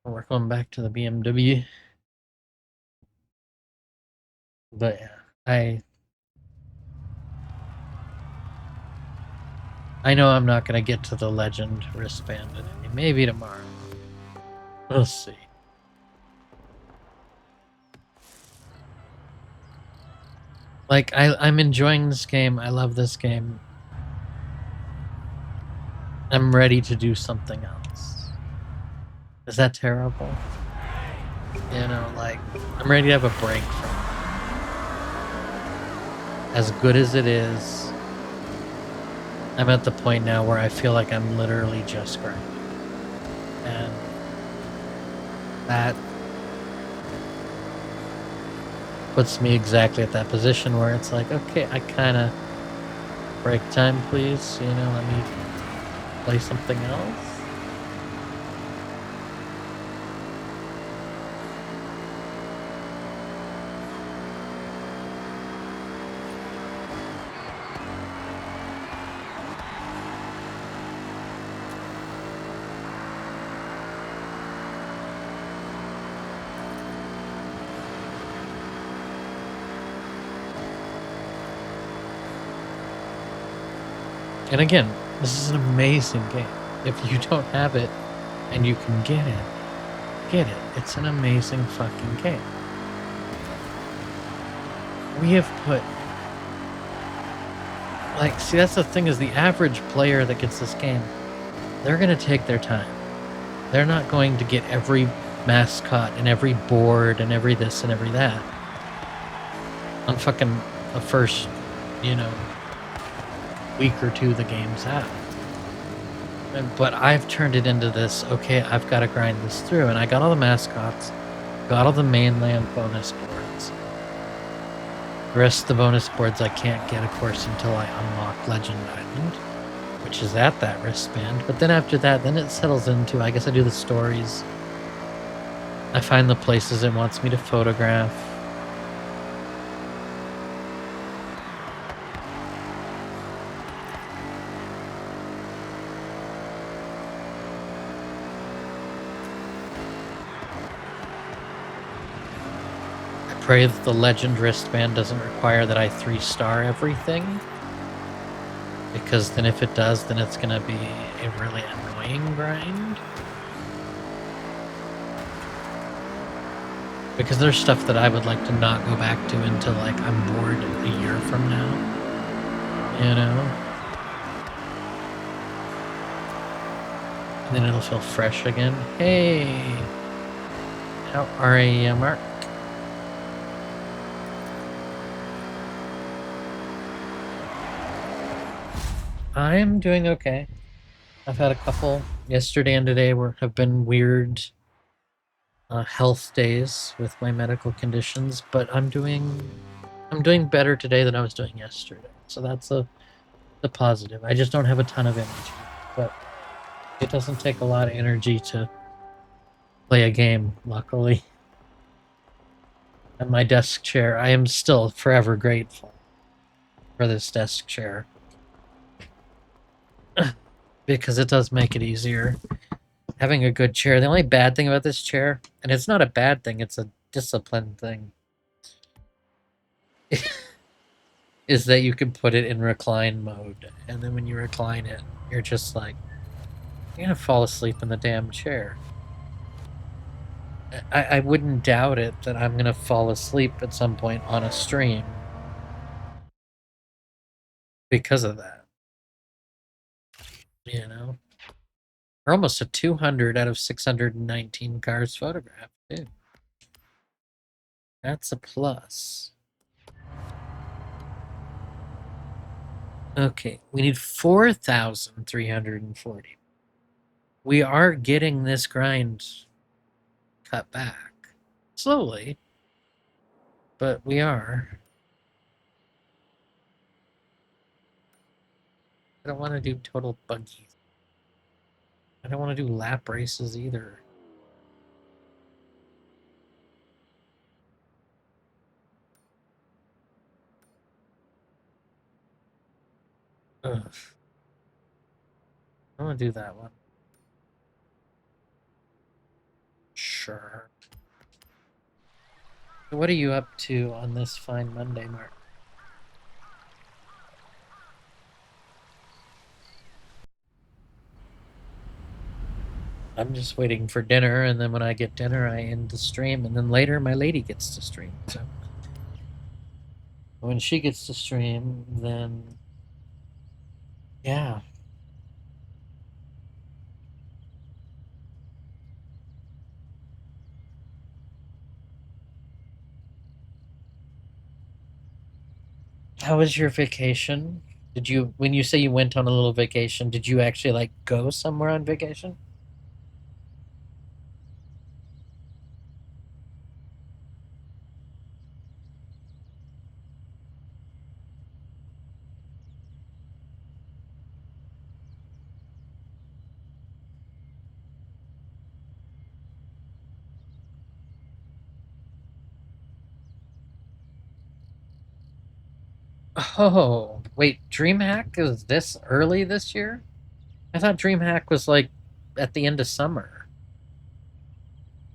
We're going back to the BMW. But yeah, I know I'm not gonna get to the legend wristband today. Maybe tomorrow. We'll see. Like I'm enjoying this game. I love this game. I'm ready to do something else. Is that terrible? You know, like I'm ready to have a break from it. As good as it is, I'm at the point now where I feel like I'm literally just grinding. And that puts me exactly at that position where it's like, okay, I kind of break time, please. You know, let me play something else. And again, this is an amazing game. If you don't have it and you can get it, get it. It's an amazing fucking game. We have put... Like, see, that's the thing, is the average player that gets this game, they're going to take their time. They're not going to get every mascot and every board and every this and every that on fucking the first, you know, week or two the game's out. But I've turned it into this, okay, I've got to grind this through. And I got all the mascots, got all the mainland bonus boards. The rest of the bonus boards I can't get, of course, until I unlock Legend Island, which is at that wristband. But then after that, then it settles into, I guess I do the stories. I find the places it wants me to photograph. Pray that the Legend wristband doesn't require that I 3-star everything. Because then if it does, then it's going to be a really annoying grind. Because there's stuff that I would like to not go back to until, like, I'm bored a year from now. You know? And then it'll feel fresh again. Hey! How are you, Mark? I'm doing okay. I've had a couple yesterday and today have been weird health days with my medical conditions, but I'm doing better today than I was doing yesterday. So that's the positive. I just don't have a ton of energy, but it doesn't take a lot of energy to play a game, luckily. And my desk chair, I am still forever grateful for this desk chair. Because it does make it easier. Having a good chair. The only bad thing about this chair, and it's not a bad thing, it's a discipline thing, is that you can put it in recline mode. And then when you recline it, you're just like, you're gonna fall asleep in the damn chair. I wouldn't doubt it that I'm gonna fall asleep at some point on a stream because of that. You know? We're almost at 200 out of 619 cars photographed, too. That's a plus. Okay, we need 4,340. We are getting this grind cut back. Slowly. But we are. I don't want to do total buggies. I don't want to do lap races either. Ugh. I want to do that one. Sure. So what are you up to on this fine Monday, Mark? I'm just waiting for dinner, and then when I get dinner, I end the stream, and then later my lady gets to stream. So when she gets to stream, then yeah. How was your vacation? Did you, when you say you went on a little vacation, did you actually like go somewhere on vacation? Oh, wait, DreamHack is this early this year? I thought DreamHack was like at the end of summer.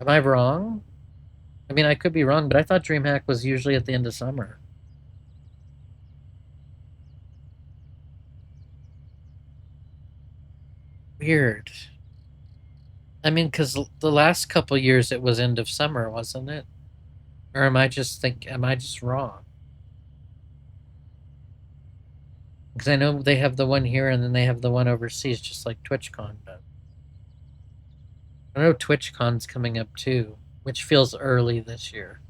Am I wrong? I mean, I could be wrong, but I thought DreamHack was usually at the end of summer. Weird. I mean, because the last couple years it was end of summer, wasn't it? Or am I just wrong? Because I know they have the one here and then they have the one overseas, just like TwitchCon does. I know TwitchCon's coming up too, which feels early this year.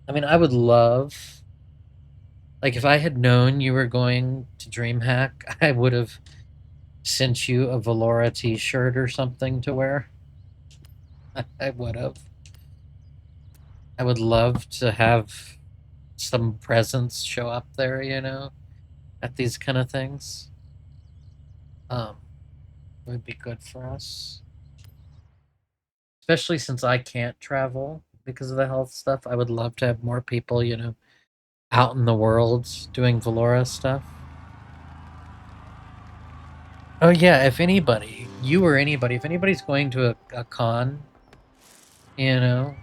I mean, I would love, like, if I had known you were going to DreamHack, I would have sent you a Valora t-shirt or something to wear. I would have. I would love to have some presents show up there, you know, at these kind of things. It would be good for us. Especially since I can't travel because of the health stuff. I would love to have more people, you know, out in the world doing Valora stuff. Oh yeah, if anybody, you or anybody, if anybody's going to a con, you know,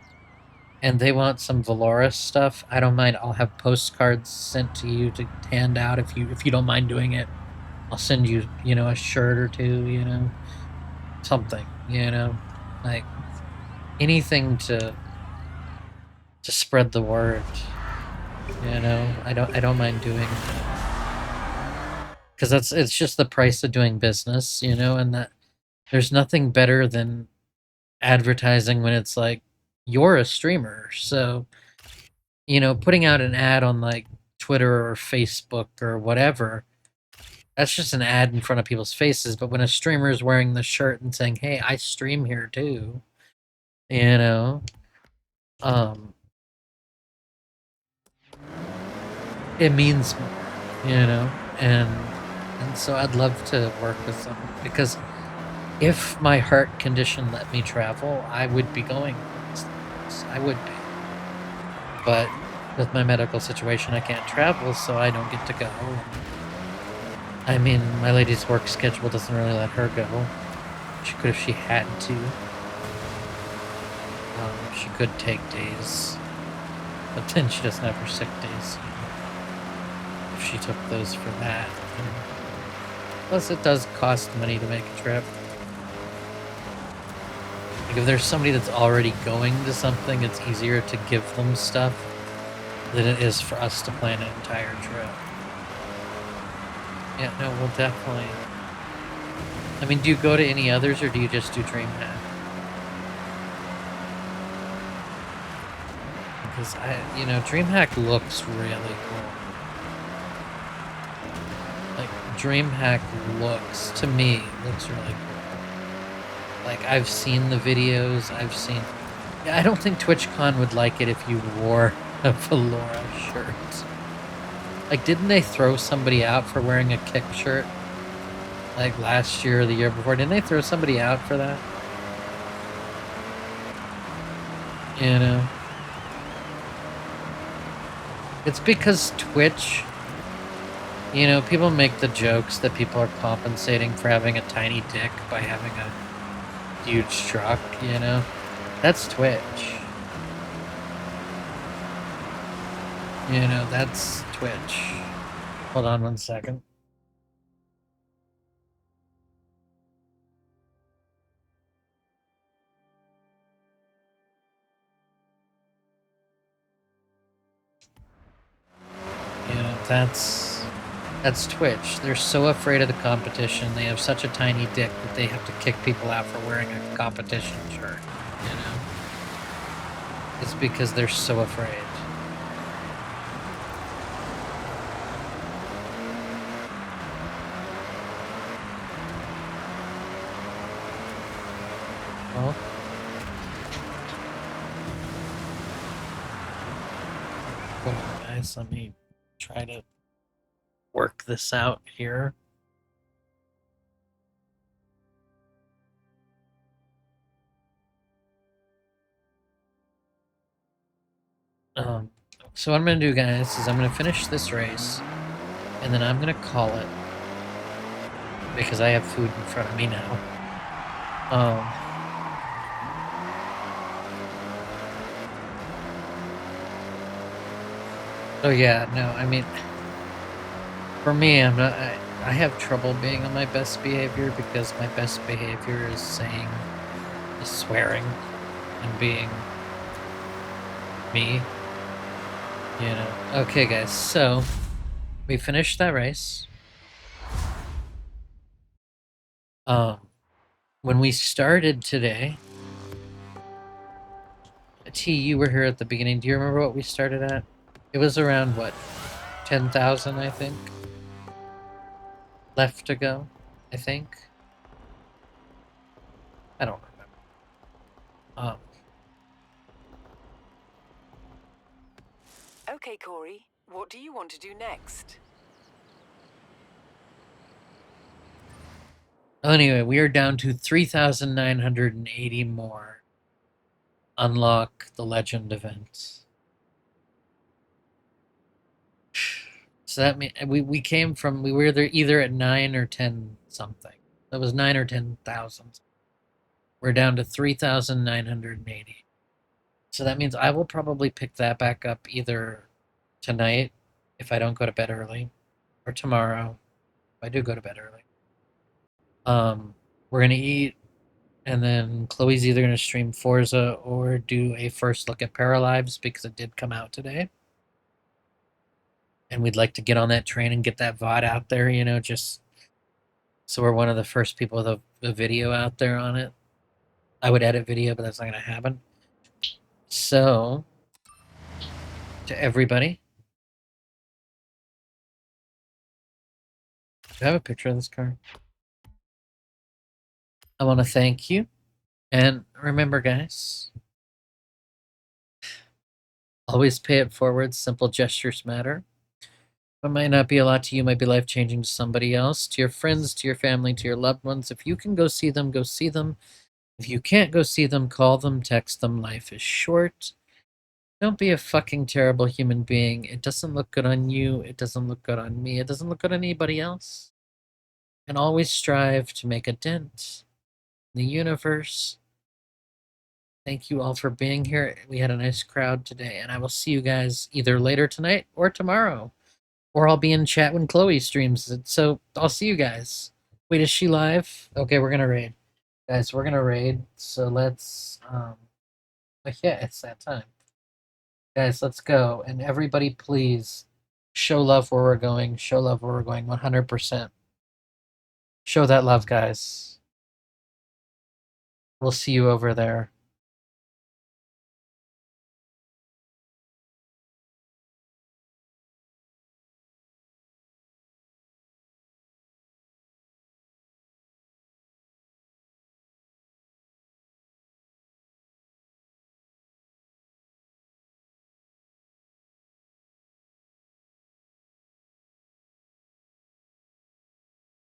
and they want some Valora stuff, I don't mind. I'll have postcards sent to you to hand out if you don't mind doing it. I'll send you, you know, a shirt or two, you know, something, you know, like anything to spread the word. You know, I don't mind doing, because it's just the price of doing business, you know, and that there's nothing better than advertising when it's like you're a streamer. So, you know, putting out an ad on like Twitter or Facebook or whatever, That's just an ad in front of people's faces. But when a streamer is wearing the shirt and saying, "Hey, I stream here too," you know, um, it means more, and so I'd love to work with them because if my heart condition let me travel, I would be going. I would be, but with my medical situation, I can't travel, so I don't get to go. I mean, my lady's work schedule doesn't really let her go. She could if she had to. She could take days, but then she doesn't have her sick days. If she took those for that. Plus, it does cost money to make a trip. Like, if there's somebody that's already going to something, it's easier to give them stuff than it is for us to plan an entire trip. Yeah, no, we'll definitely... I mean, do you go to any others, or do you just do DreamHack? Because DreamHack looks really cool. Like, DreamHack to me, looks really cool. Like, I've seen the videos, Yeah, I don't think TwitchCon would like it if you wore a Valora shirt. Like, didn't they throw somebody out for wearing a Kick shirt? Like, last year or the year before? Didn't they throw somebody out for that? You know? It's because Twitch... people make the jokes that people are compensating for having a tiny dick by having a huge truck, That's Twitch. That's Twitch. Hold on one second. That's Twitch. They're so afraid of the competition. They have such a tiny dick that they have to kick people out for wearing a competition shirt, It's because they're so afraid. Well, hold on, guys. Let me try to work this out here. So what I'm going to do, guys, is I'm going to finish this race, and then I'm going to call it, because I have food in front of me now. Oh yeah, no, I mean, for me, I have trouble being on my best behavior because my best behavior is swearing and being me, Okay, guys, so we finished that race. When we started today, T, you were here at the beginning. Do you remember what we started at? It was around, what, 10,000, I think? Left to go, I think? I don't remember. Okay, Corey, what do you want to do next? Anyway, we are down to 3,980 more. Unlock the legend events. So that means we came from, we were either at 9 or 10 something. That was 9 or 10,000. We're down to 3,980. So that means I will probably pick that back up either tonight if I don't go to bed early, or tomorrow if I do go to bed early. We're gonna eat, and then Chloe's either gonna stream Forza or do a first look at Paralives because it did come out today. And we'd like to get on that train and get that VOD out there, just so we're one of the first people with a video out there on it. I would edit video, but that's not going to happen. So, to everybody, Do I have a picture of this car? I want to thank you. And remember, guys, always pay it forward. Simple gestures matter. What might not be a lot to you might be life-changing to somebody else, to your friends, to your family, to your loved ones. If you can go see them, go see them. If you can't go see them, call them, text them. Life is short. Don't be a fucking terrible human being. It doesn't look good on you. It doesn't look good on me. It doesn't look good on anybody else. And always strive to make a dent in the universe. Thank you all for being here. We had a nice crowd today, and I will see you guys either later tonight or tomorrow. Or I'll be in chat when Chloe streams it. So I'll see you guys. Wait, is she live? Okay, we're gonna raid. Guys, we're gonna raid. So let's but yeah, it's that time. Guys, let's go. And everybody please show love where we're going. Show love where we're going 100%. Show that love, guys. We'll see you over there.